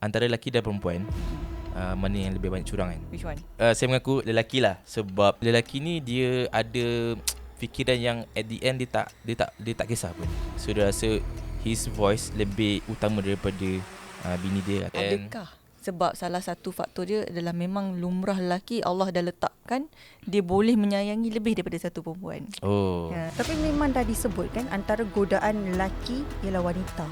antara lelaki dan perempuan, mana yang lebih banyak curang kan? Which one? Saya mengaku lelaki lah. Sebab lelaki ni dia ada fikiran yang at the end dia tak kisah pun. So dia rasa his voice lebih utama daripada bini dia. Adakah sebab salah satu faktor dia adalah memang lumrah lelaki Allah dah letakkan dia boleh menyayangi lebih daripada satu perempuan. Oh. Tapi memang dah disebut kan, antara godaan lelaki ialah wanita.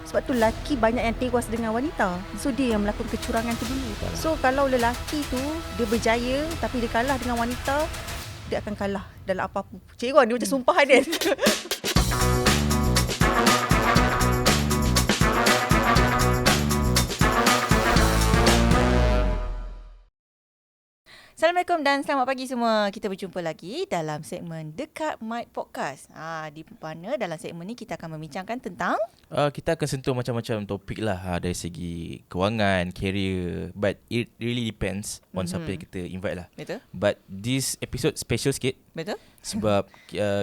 Sebab tu lelaki banyak yang tewas dengan wanita. So dia yang melakukan kecurangan tu dulu. So kalau lelaki tu dia berjaya tapi dia kalah dengan wanita, dia akan kalah dalam apa-apa. Cik Wan, dia macam sumpahan dia. Assalamualaikum dan selamat pagi semua. Kita berjumpa lagi dalam segmen Dekat Mic Podcast. Di mana dalam segmen ni kita akan membincangkan tentang Kita akan sentuh macam-macam topik lah, dari segi kewangan, career. But it really depends on siapa yang kita invite lah. Betul? But this episode special sikit. Betul? Sebab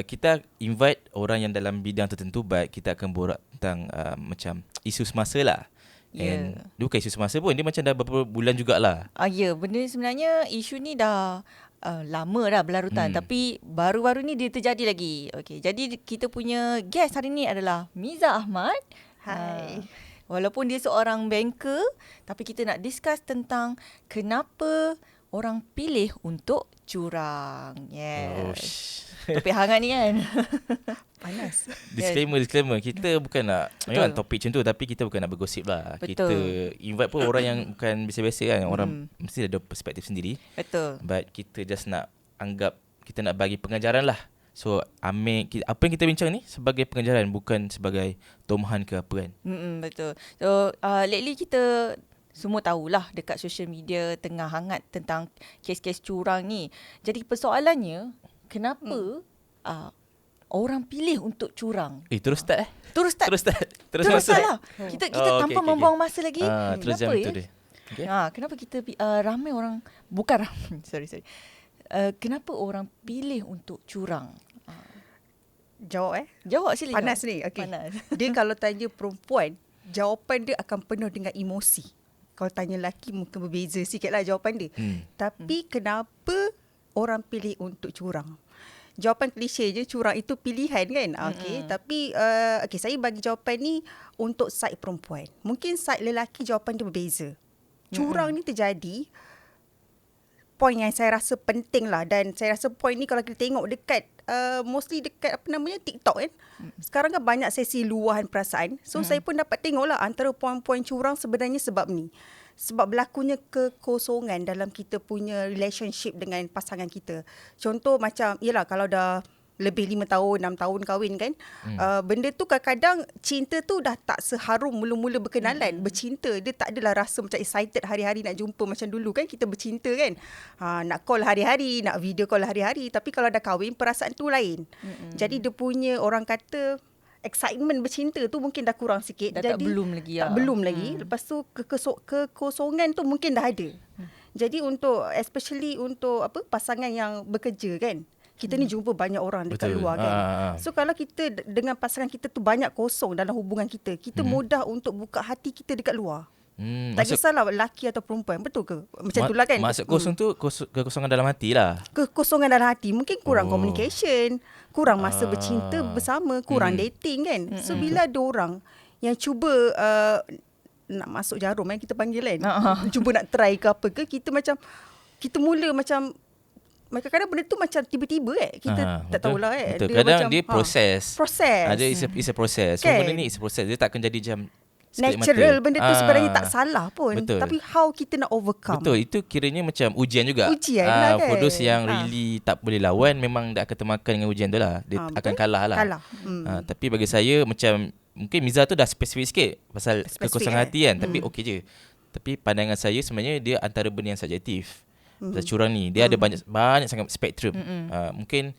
kita invite orang yang dalam bidang tertentu, but kita akan borak tentang macam isu semasa lah. And dia bukan isu semasa pun, dia macam dah beberapa bulan jugalah. Ya, benda ni sebenarnya isu ni dah lama dah berlarutan, tapi baru-baru ni dia terjadi lagi. Okey, jadi kita punya guest hari ni adalah Miza Ahmad. Hai. Walaupun dia seorang banker, tapi kita nak discuss tentang kenapa orang pilih untuk curang. Yes. Topik hangat ni kan. Panas. Disclaimer. Kita bukan nak memang topik macam tu, tapi kita bukan nak bergosip lah. Betul. Kita invite pun orang yang bukan biasa-biasa kan. Orang mesti ada perspektif sendiri. Betul. But kita just nak anggap, kita nak bagi pengajaran lah. So apa yang kita bincang ni sebagai pengajaran, bukan sebagai tomahan ke apa kan. Betul. So lately kita semua tahulah dekat social media tengah hangat tentang kes-kes curang ni. Jadi persoalannya, kenapa orang pilih untuk curang? Terus start Terus start. Terus Terus masuk. lah. Kita tanpa membuang masa lagi. Terus jam Kenapa tu dia. Okay. Kenapa kita ramai orang, bukan ramai, sorry. Kenapa orang pilih untuk curang? Jawab Jawab sila. Panas jawab. ni. Okay. Panas. Dia kalau tanya perempuan, jawapan dia akan penuh dengan emosi. Kalau tanya lelaki mungkin berbeza sikit lah jawapan dia. Tapi kenapa orang pilih untuk curang? Jawapan klise je, curang itu pilihan kan. Okay. Tapi saya bagi jawapan ni untuk side perempuan. Mungkin side lelaki jawapan dia berbeza. Curang ni terjadi, poin yang saya rasa penting lah, dan saya rasa poin ni kalau kita tengok dekat mostly dekat TikTok kan. Sekarang kan banyak sesi luahan perasaan. So saya pun dapat tengok lah antara poin-poin curang sebenarnya sebab ni. Sebab berlakunya kekosongan dalam kita punya relationship dengan pasangan kita. Contoh macam, yelah kalau dah lebih 5 tahun, 6 tahun kahwin kan. Benda tu kadang-kadang cinta tu dah tak seharum mula-mula berkenalan. Bercinta, dia tak adalah rasa macam excited hari-hari nak jumpa macam dulu kan. Kita bercinta kan. Nak call hari-hari, nak video call hari-hari. Tapi kalau dah kahwin, perasaan tu lain. Jadi dia punya, orang kata, excitement bercinta tu mungkin dah kurang sikit. Tak Jadi belum lagi. Belum lagi. Lepas tu kekosongan tu mungkin dah ada. Jadi especially untuk pasangan yang bekerja kan. Kita ni jumpa banyak orang dekat luar kan. So kalau kita dengan pasangan kita tu banyak kosong dalam hubungan kita, kita mudah untuk buka hati kita dekat luar. Tak kisahlah lelaki atau perempuan. Betul ke? Macam itulah kan. Maksud kosong tu kekosongan dalam hati lah. Kekosongan dalam hati. Mungkin kurang communication, kurang masa bercinta bersama, kurang dating kan. So bila ada orang yang cuba nak masuk jarum kita panggil kan. Cuba nak try ke apa ke, kita mula macam kadang-kadang benda tu macam tiba-tiba kita tak tahulah Betul. Dia kadang macam, dia proses. Ada It's a process. So kan? benda ni is a process. Dia tak akan jadi macam natural. Benda tu sebenarnya tak salah pun. Betul. Tapi how kita nak overcome. Betul. Itu kiranya macam ujian juga. Ujian lah kan. For those yang really tak boleh lawan, memang dia akan termakan dengan ujian tu lah. Dia akan kalah lah. Tapi bagi saya macam, mungkin Miza tu dah spesifik sikit pasal kekosongan hati kan. Tapi okey je. Tapi pandangan saya sebenarnya dia antara benda yang subjektif. Pasal curang ni dia ada banyak sangat spektrum. Mungkin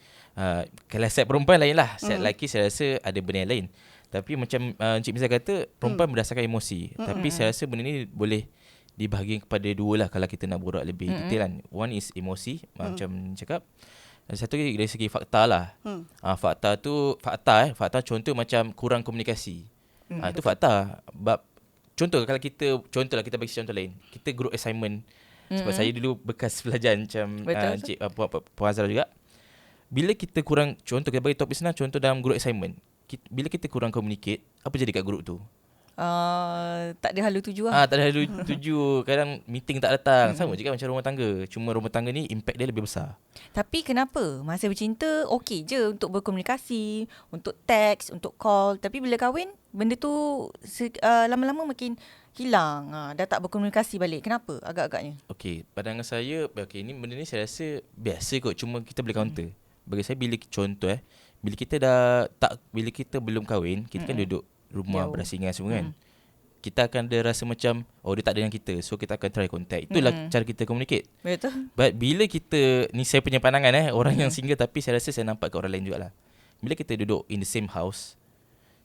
kalau set perempuan lain lah. Set lelaki saya rasa ada benda yang lain. Tapi macam Encik Miza kata, perempuan berdasarkan emosi. Tapi saya rasa benda ni boleh dibahagi kepada dua lah kalau kita nak borak lebih detail kan. One is emosi, macam cakap. Dan satu lagi dari segi fakta lah. Fakta contoh macam kurang komunikasi. Itu fakta. Bab Kalau contohlah kita bagi contoh lain. Kita group assignment. Sebab saya dulu bekas pelajar macam Puan Azra juga. Bila kita kurang, contoh kita bagi topik senang, contoh dalam group assignment. Bila kita kurang communicate, apa jadi kat group tu? Tak ada halu tuju lah. Tak ada halu tuju. Kadang meeting tak datang. Sama juga macam rumah tangga. Cuma rumah tangga ni impact dia lebih besar. Tapi kenapa? Masa bercinta okey je untuk berkomunikasi, untuk teks, untuk call. Tapi bila kahwin, benda tu lama-lama makin hilang. Dah tak berkomunikasi balik. Kenapa agak-agaknya? Okey, pandangan saya, ni benda ni saya rasa biasa kot. Cuma kita boleh counter. Bagi saya bila contoh bila kita belum kahwin, kita kan duduk rumah berasingan semua kan. Kita akan ada rasa macam dia tak ada dengan kita, so kita akan try contact. Itulah cara kita communicate. Betul. But bila kita, ni saya punya pandangan orang yang single, tapi saya rasa saya nampak kat orang lain jugalah. Bila kita duduk in the same house,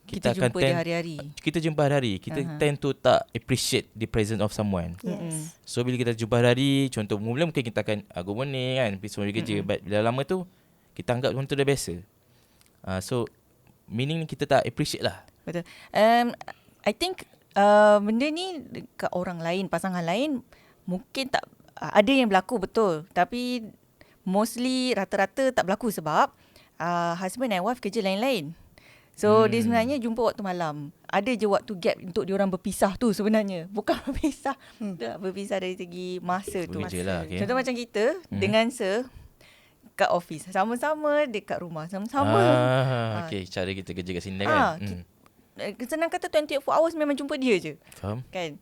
kita akan jumpa dia hari-hari. Kita jumpa hari-hari. Kita tend to tak appreciate the presence of someone. Yes. So bila kita jumpa hari-hari, contoh mula mungkin kita akan good morning kan, pergi semua kerja. But bila lama tu kita anggap contoh dah biasa. So meaning kita tak appreciate lah. Betul. I think benda ni dekat orang lain, pasangan lain mungkin tak ada yang berlaku betul. Tapi mostly rata-rata tak berlaku sebab husband and wife kerja lain-lain. So dia sebenarnya jumpa waktu malam. Ada je waktu gap untuk diorang berpisah tu sebenarnya. Bukan berpisah. Berpisah dari segi masa tu. Lah, okay. Contoh macam kita dengan kat office. Sama-sama dekat rumah. Sama-sama. Okay, cara kita kerja kat sini kan. Senang kata 24 hours memang jumpa dia je. Faham? Kan?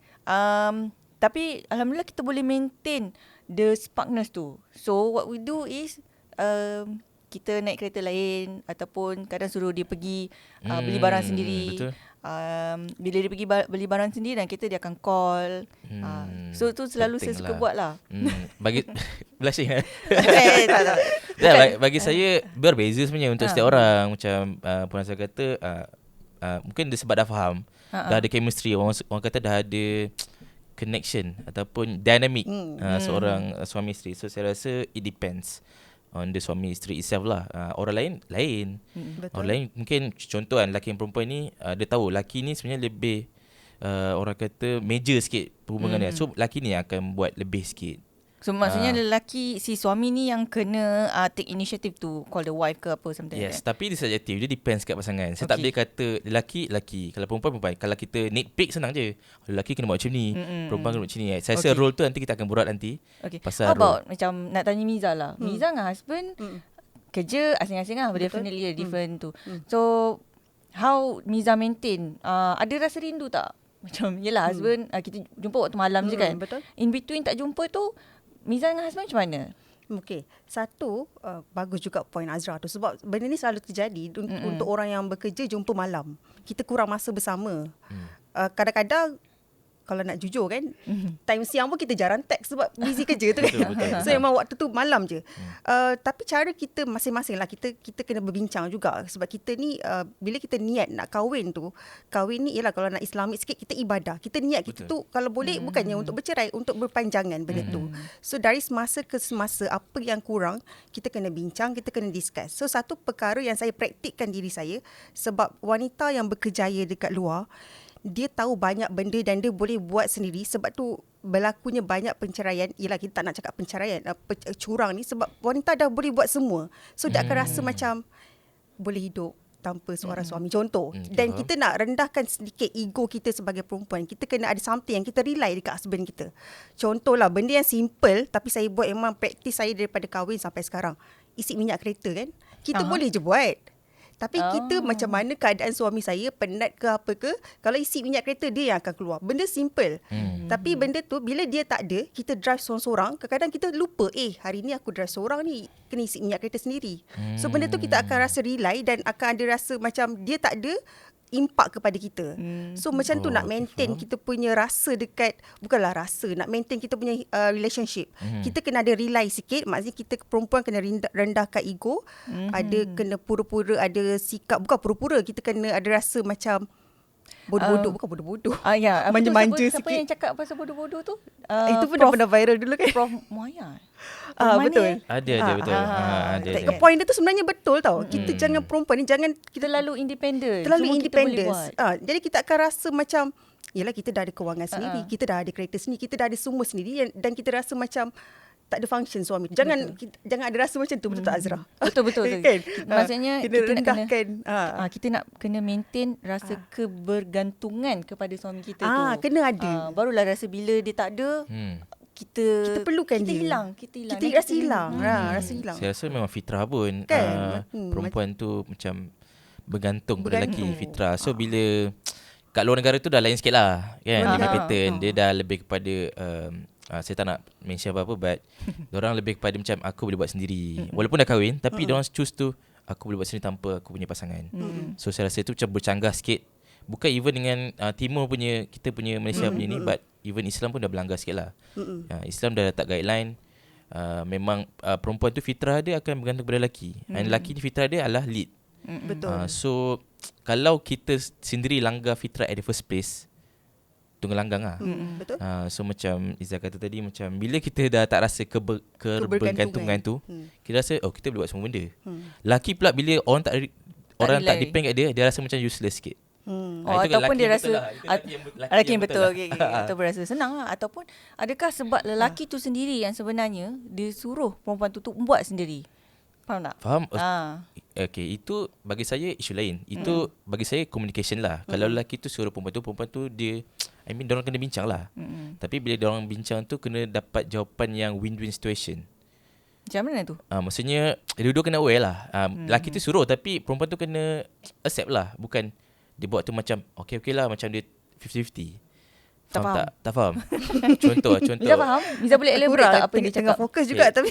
Tapi Alhamdulillah kita boleh maintain the sparkness tu. So what we do is kita naik kereta lain ataupun kadang suruh dia pergi beli barang sendiri. Betul. Bila dia pergi beli barang sendiri dan dia akan call. So tu selalu saya suka buat lah. Bagi blushing tak. Bagi saya berbeza sebenarnya untuk setiap orang. Macam Puan Azra kata, mungkin dia sebab dah faham, dah ada chemistry, orang kata dah ada connection ataupun dynamic seorang suami isteri. So saya rasa it depends on the suami isteri itself lah. Orang lain orang lain mungkin contoh kan, lelaki dan perempuan ni dia tahu lelaki ni sebenarnya lebih orang kata major sikit perhubungan dia. So lelaki ni akan buat lebih sikit. So maksudnya lelaki, si suami ni yang kena take initiative tu, call the wife ke apa something. Yes, tapi dia subjektif, dia depends kat pasangan. Saya tak boleh kata lelaki, kalau perempuan. Kalau kita nitpick senang je. Lelaki kena buat macam ni, perempuan kena buat macam ni. Saya rasa role tu nanti kita akan berat nanti. Pasal how about macam nak tanya Miza lah. Miza dengan husband kerja asing-asing lah. Definitely different tu. So how Miza maintain? Ada rasa rindu tak? Macam yelah husband kita jumpa waktu malam je kan. Betul. In between tak jumpa tu, Miza dengan husband macam mana? Okey, satu bagus juga point Azra tu, sebab benda ni selalu terjadi untuk orang yang bekerja jumpa malam. Kita kurang masa bersama. Kadang-kadang kalau nak jujur kan, time siang pun kita jarang text sebab busy kerja tu kan. Betul. So memang waktu tu malam je. Tapi cara kita masing-masing lah, kita kena berbincang juga. Sebab kita ni bila kita niat nak kahwin ni ialah kalau nak Islamik sikit, kita ibadah. Kita niat kita tu kalau boleh bukannya untuk bercerai, untuk berpanjangan benda tu. So dari semasa ke semasa apa yang kurang, kita kena bincang, kita kena discuss. So satu perkara yang saya praktikkan diri saya, sebab wanita yang berkejaya dekat luar, dia tahu banyak benda dan dia boleh buat sendiri. Sebab tu berlakunya banyak penceraian. Yelah, kita tak nak cakap penceraian, curang ni, sebab wanita dah boleh buat semua. So dia akan rasa macam boleh hidup tanpa seorang suami. Contoh. Dan kita nak rendahkan sedikit ego kita sebagai perempuan. Kita kena ada something yang kita rely dekat husband kita. Contohlah, benda yang simple tapi saya buat, memang praktis saya daripada kahwin sampai sekarang. Isi minyak kereta kan. Kita boleh je buat. Tapi kita macam mana keadaan suami saya, penat ke apa ke, kalau isi minyak kereta dia yang akan keluar. Benda simple. Tapi benda tu bila dia tak ada, kita drive seorang-seorang, kadang-kadang kita lupa, hari ni aku drive seorang ni, kena isi minyak kereta sendiri. So benda tu kita akan rasa rely dan akan ada rasa macam dia tak ada impak kepada kita. So macam tu nak maintain kita punya rasa dekat, bukanlah rasa, nak maintain kita punya relationship. Kita kena ada rely sikit. Maksudnya kita perempuan kena rendahkan ego. Ada kena pura-pura, ada sikap, bukan pura-pura, kita kena ada rasa macam bodoh-bodoh, bukan bodoh-bodoh. Ya, manja-manja sikit. Siapa yang cakap pasal bodoh-bodoh tu? Itu pun dah pernah viral dulu kan. Prof Moya. Betul. Ada betul. Ada. Point dia tu sebenarnya betul tau. Kita jangan, perempuan ni jangan kita terlalu independent. Terlalu semua independent. Kita boleh buat. Jadi kita akan rasa macam Yelah, kita dah ada kewangan sendiri, kita dah ada kereta sendiri, kita dah ada semua sendiri, dan kita rasa macam tak ada function suami. Jangan ada rasa macam tu, betul tak Azra? Betul. Kan? Maksudnya kita nak rendahkan. Kita nak kena maintain rasa kebergantungan kepada suami kita tu. Kena ada. Barulah rasa bila dia tak ada, kita perlukan kita dia. hilang. Kita rasa hilang. Rasa hilang. Saya rasa memang fitrah pun Kan? perempuan tu macam bergantung pada lelaki, fitrah. So bila kat luar negara tu dah lain sikit lah kan, dia pattern dia dah lebih kepada saya tak nak mention apa-apa, but diorang lebih kepada macam aku boleh buat sendiri walaupun dah kahwin, tapi diorang choose tu aku boleh buat sendiri tanpa aku punya pasangan. So saya rasa tu macam bercanggah sikit, bukan even dengan timur punya, kita punya Malaysia punya ni, but even Islam pun dah berlanggar sikit lah. Islam dah letak guideline, memang perempuan tu fitrah dia akan bergantung pada lelaki, dan lelaki ni fitrah dia adalah lead. Betul. So kalau kita sendiri langgar fitrah at the first place, tunggu langgang lah. Betul. So macam Izzah kata tadi, macam bila kita dah tak rasa kebergantungan tu, kita rasa kita boleh buat semua benda. Laki pula bila orang tak depend kat dia, dia rasa macam useless sikit. Ataupun dia rasa lelaki yang betul. Atau berasa senang lah. Ataupun adakah sebab lelaki tu sendiri yang sebenarnya dia suruh perempuan tu buat sendiri? Faham tak? Faham? Okay, itu bagi saya isu lain. Itu bagi saya communication lah. Kalau lelaki tu suruh perempuan tu dia, diorang kena bincang lah. Tapi bila diorang bincang tu, kena dapat jawapan yang win-win situation. Macam mana tu? Maksudnya dua-dua kena aware lah. Lelaki tu suruh, tapi perempuan tu kena accept lah. Bukan dia buat tu macam okay lah, macam dia 50-50. Faham tak? Tak faham. Contoh. Miza faham? Miza boleh elaborate tak apa yang dia cakap? Tengah fokus juga tapi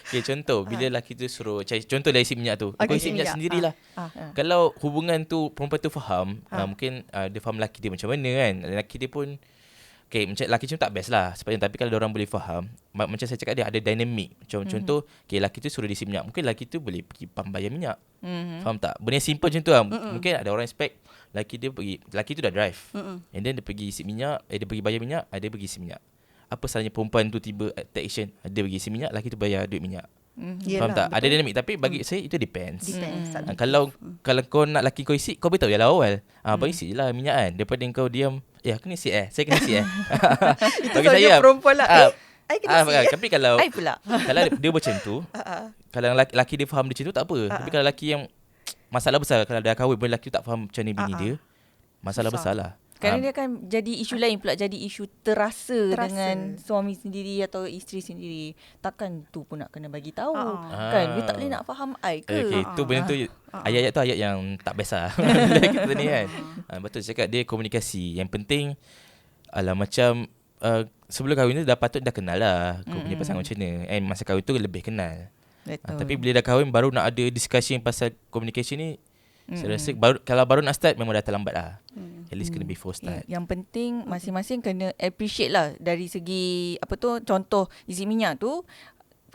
Okay, contoh bila lelaki tu suruh, contoh dari isi minyak tu, kau isi minyak sendirilah. Kalau hubungan tu perempuan tu faham, mungkin dia faham lelaki dia macam mana kan. Lelaki dia pun macam lelaki macam tak best lah sebenarnya. Tapi kalau diorang boleh faham, macam saya cakap, dia ada dynamic. Contoh lelaki tu suruh dia isi minyak, mungkin lelaki tu boleh pergi pump bayar minyak. Faham tak? Benda simple macam tu lah. Mungkin ada orang expect lelaki tu dah drive, and then dia pergi isi minyak, dia pergi bayar minyak, dia pergi isi minyak. Apa salahnya perempuan tu tiba take action, dia pergi isi minyak, lelaki tu bayar duit minyak. Faham tak? Betul. Ada dynamic. Tapi bagi saya itu depends. Kalau kau nak lelaki kau isi, kau beritahu je lah awal. Abang isi je lah minyak kan, daripada kau diam, aku kena isi saya kena isi bagi saya perempuan lah. Tapi kalau dia macam tu, kalau lelaki dia faham dia macam tu tak apa. Tapi kalau lelaki yang masalah besar, kalau dah kahwin pun lelaki tu tak faham macam ni bini dia, masalah besar lah. Kerana dia akan jadi isu lain pula, jadi isu terasa dengan suami sendiri atau isteri sendiri. Takkan tu pun nak kena bagi tahu. Kan dia tak boleh nak faham I ke. Okay, tu benda tu ayat-ayat tu ayat yang tak best lah. Kita ni kan. Betul cakap, dia komunikasi. Yang penting macam sebelum kahwin tu dah patut dah kenal lah kau punya pasangan macam mana. And masa kahwin tu lebih kenal. Tapi bila dah kahwin baru nak ada discussion pasal communication ni, saya rasa kalau baru nak start memang dah terlambat lah. At least kena before start. Yang penting masing-masing kena appreciate lah dari segi contoh isi minyak tu.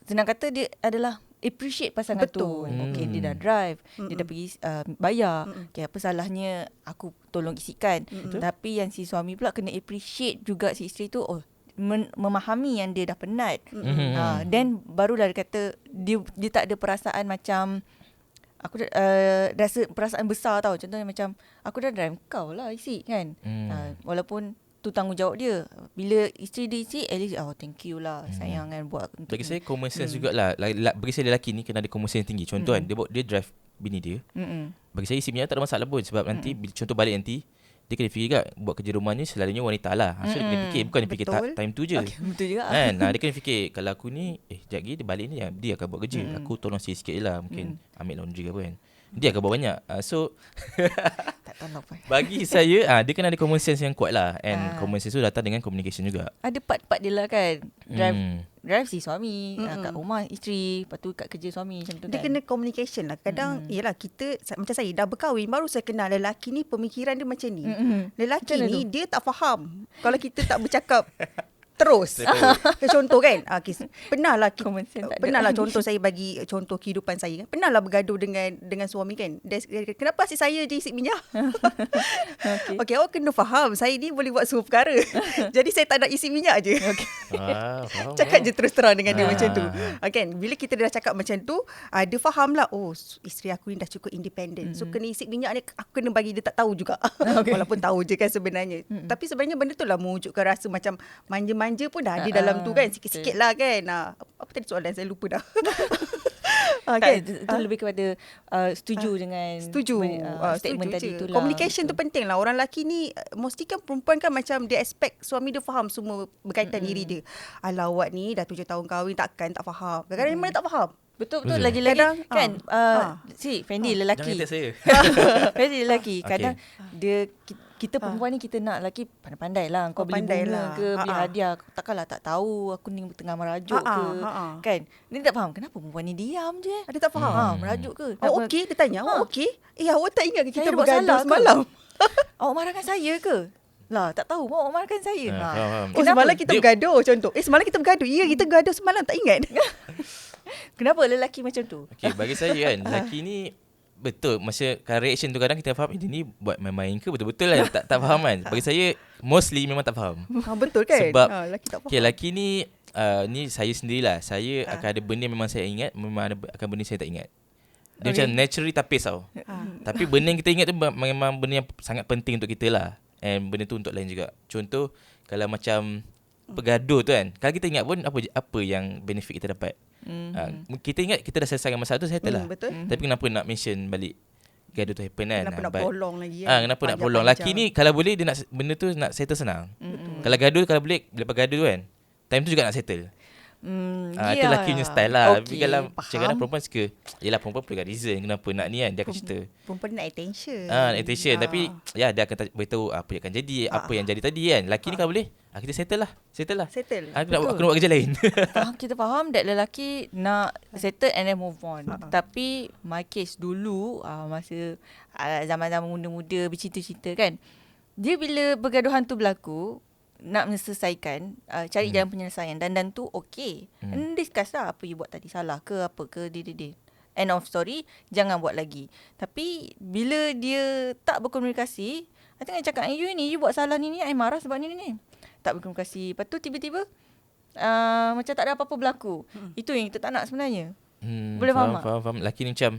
Senang kata dia adalah appreciate pasangan tu. Okay, dia dah drive, dia dah pergi bayar. Okay, apa salahnya aku tolong isikan. Tapi yang si suami pula kena appreciate juga si isteri tu. Memahami yang dia dah penat. Then barulah dia kata dia tak ada perasaan macam aku rasa perasaan besar tau. Contohnya macam aku dah drive, kau lah isi kan. Walaupun tu tanggungjawab dia. Bila isteri dia isi, at least thank you lah sayang kan buat untuk bagi saya common sense jugalah. Bagi saya lelaki ni kena ada common sense tinggi. Contoh kan dia drive bini dia. Bagi saya isi minyak tak ada masalah pun. Sebab nanti contoh balik nanti dia kena fikir kat buat kerja rumah ni selalunya wanita lah. So dia kena fikir, bukan dia fikir time tu je. Betul juga. Kan? Dia kena fikir kalau aku ni sekejap lagi dia balik ni dia akan buat kerja. Aku tolong sikit je lah. Mungkin ambil laundry ke apa kan. Dia akan buat banyak. So tak tolong pun. bagi saya dia kena ada common sense yang kuat lah. And common sense tu datang dengan communication juga. Ada part-part dia lah kan. Drive si suami, kat rumah isteri, lepas tu kat kerja suami macam tu kan. Dia kena communication lah. Kadang yelah kita macam saya dah berkahwin baru saya kenal lelaki ni pemikiran dia macam ni. Lelaki ni dia tak faham kalau kita tak bercakap terus. Contoh kan, pernah lah contoh saya bagi contoh kehidupan saya. Pernah lah bergaduh dengan suami kan. Kenapa asyik saya je isi minyak? Okay, awak kena faham, saya ni boleh buat semua perkara. Jadi saya tak nak isi minyak je. Cakap je terus terang dengan dia macam tu. Kan, bila kita dah cakap macam tu, dia faham lah, oh, isteri aku ni dah cukup independent. So kena isi minyak ni aku kena bagi dia tak tahu juga. Walaupun tahu je kan sebenarnya. Tapi sebenarnya benda tu lah mewujudkan rasa macam manja-manja pun dah ada dalam tu kan, sikit-sikit lah kan. Apa tadi soalan, saya lupa dah. Itu lebih kepada setuju dengan statement tadi tu lah. Communication tu penting lah. Orang lelaki ni mesti kan, perempuan kan macam dia expect suami dia faham semua berkaitan diri dia. Alah, awak ni dah 7 tahun kahwin, takkan tak faham. Kadang-kadang mana tak faham. Betul. Lagi-lagi kan si Fendi lelaki. Jangan saya. Fendi lelaki. Kadang dia kita perempuan ni kita nak lelaki pandai-pandai lah. Kau beli bunga ke, beli hadiah. Takkanlah tak tahu aku ni tengah merajuk ke. Kan? Dia tak faham kenapa perempuan ni diam je. Dia tak faham. Merajuk ke? Okey, dia tanya. Okey. Awak tak ingat ke kita bergaduh semalam? Awak marahkan saya ke? Lah, tak tahu awak marahkan saya. Semalam kita bergaduh contoh. Semalam kita bergaduh. Ya, kita bergaduh semalam, tak ingat. Kenapa lelaki macam tu? Okay, bagi saya kan, lelaki ni betul, masa reaction tu kadang kita faham dia ni buat main-main ke betul-betul lah tak faham kan. Bagi saya mostly memang tak faham. Betul kan? Sebab lelaki tak faham. Okay, lelaki ni ni saya sendirilah. Saya akan ada benda memang saya ingat, memang ada akan benda saya tak ingat. Dia macam naturally tapis tau. Tapi benda yang kita ingat tu memang benda yang sangat penting untuk kita lah. And benda tu untuk lain juga. Contoh kalau macam bergaduh tu kan, kalau kita ingat pun apa yang benefit kita dapat. Kita ingat kita dah selesaikan masalah tu, settle lah. Betul. Tapi kenapa nak mention balik gaduh tu happen kan? Kenapa nak prolong lagi kan? Kenapa nak prolong? Laki ni kalau boleh dia nak benda tu nak settle senang. Kalau gaduh, kalau boleh lepas gaduh tu kan, time tu juga nak settle. Itu lelaki punya style lah. Tapi kalau kadang perempuan suka, yelah perempuan perlukan reason kenapa nak ni kan, dia akan cerita. Perempuan nak attention. Attention. Tapi dia akan beritahu apa yang akan jadi, apa yang jadi tadi kan. Lelaki ni kalau boleh, kita settle lah. Aku nak buat kerja lain. Kita faham that lelaki nak settle and then move on. Tapi my case dulu, masa zaman-zaman muda-muda bercinta-cinta kan, dia bila bergaduhan tu berlaku, nak menyelesaikan, cari jalan penyelesaian, dan tu okey. And discuss lah apa you buat tadi salah ke apa ke dia. End of story, jangan buat lagi. Tapi bila dia tak berkomunikasi, I tengah cakap you ni, you buat salah ni, I marah sebab ni. Tak berkomunikasi. Lepas tu tiba-tiba macam tak ada apa-apa berlaku. Itu yang kita tak nak sebenarnya. Boleh faham tak? Faham. Lelaki ni macam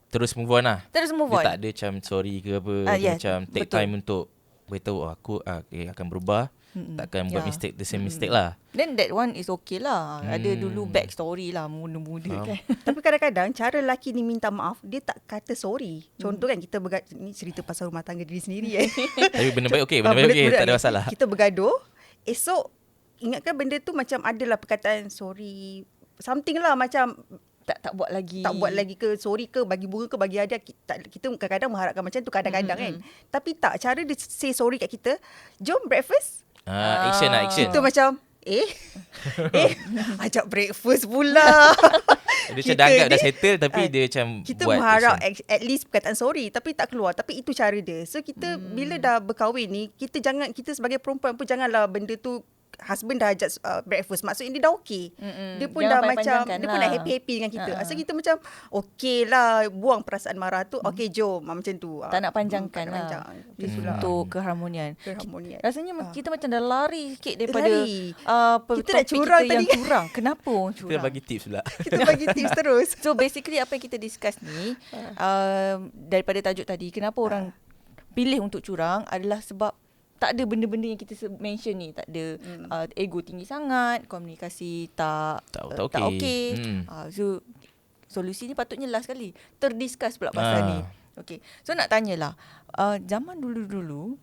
terus move on lah. Terus move on. Dia tak ada macam sorry ke apa. Macam take time untuk beritahu aku akan berubah. Takkan buat mistake, the same mistake lah. Then that one is okay lah. Ada dulu back story lah, muda-muda kan. Tapi kadang-kadang cara lelaki ni minta maaf, dia tak kata sorry. Contoh kan, kita ni cerita pasal rumah tangga diri sendiri Tapi benda baik okey, tak ada masalah. Kita bergaduh, esok ingatkan benda tu macam adalah perkataan sorry, something lah, macam tak buat lagi ke, sorry ke, bagi bunga ke, bagi hadiah. Kita kadang-kadang mengharapkan macam tu kadang-kadang kan. Tapi tak, cara dia say sorry kat kita, jom breakfast. Action. Kita macam ajak breakfast pula. Dia macam dah anggap dah settle, tapi dia macam kita buat mengharap at least perkataan sorry, tapi tak keluar. Tapi itu cara dia. So kita bila dah berkahwin ni, kita sebagai perempuan pun janganlah benda tu, husband dah ajak breakfast, maksudnya dia dah okey. Dia pun jangan dah macam, dia pun dah happy-happy dengan kita. So kita macam okey lah, buang perasaan marah tu. Okey, jom, macam tu. Tak nak panjangkan lah. Untuk keharmonian. Rasanya kita macam dah lari sikit daripada kita dah curang kita tadi yang curang. Kenapa orang curang? Kita bagi tips pula. Kita bagi tips terus. So basically apa yang kita discuss ni, daripada tajuk tadi, kenapa orang pilih untuk curang adalah sebab tak ada benda-benda yang kita mention ni. Tak ada ego tinggi sangat, komunikasi tak okey. So solusi ni patutnya last kali terdiscuss pula pasal ni. Okay. So nak tanyalah, zaman dulu-dulu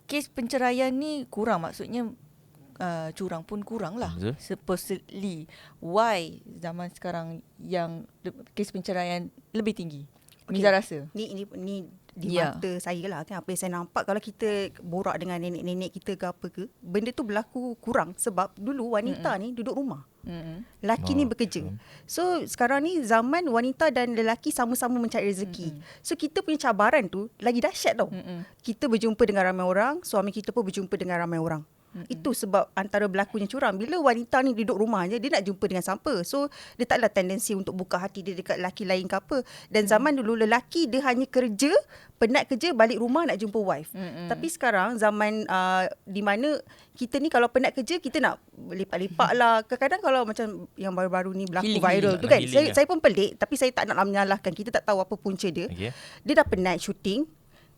kes penceraian ni kurang, maksudnya curang pun kurang lah. Supposedly, why zaman sekarang yang kes penceraian lebih tinggi? Miza rasa ni di mata saya lah kan, apa yang saya nampak. Kalau kita borak dengan nenek-nenek kita ke apa ke, benda tu berlaku kurang. Sebab dulu wanita ni duduk rumah, lelaki ni bekerja. So sekarang ni zaman wanita dan lelaki sama-sama mencari rezeki. So kita punya cabaran tu lagi dahsyat tau. Kita berjumpa dengan ramai orang, suami kita pun berjumpa dengan ramai orang. Itu sebab antara berlakunya curang. Bila wanita ni duduk rumah je, dia nak jumpa dengan siapa. So dia tak ada tendensi untuk buka hati dia dekat lelaki lain ke apa. Dan zaman dulu lelaki dia hanya kerja, penat kerja, balik rumah nak jumpa wife. Tapi sekarang zaman di mana kita ni kalau penat kerja, kita nak lepak-lepak lah. Kadang-kadang kalau macam yang baru-baru ni berlaku viral tu kan, saya pun pelik, tapi saya tak nak menyalahkan. Kita tak tahu apa punca dia. Dia dah penat syuting,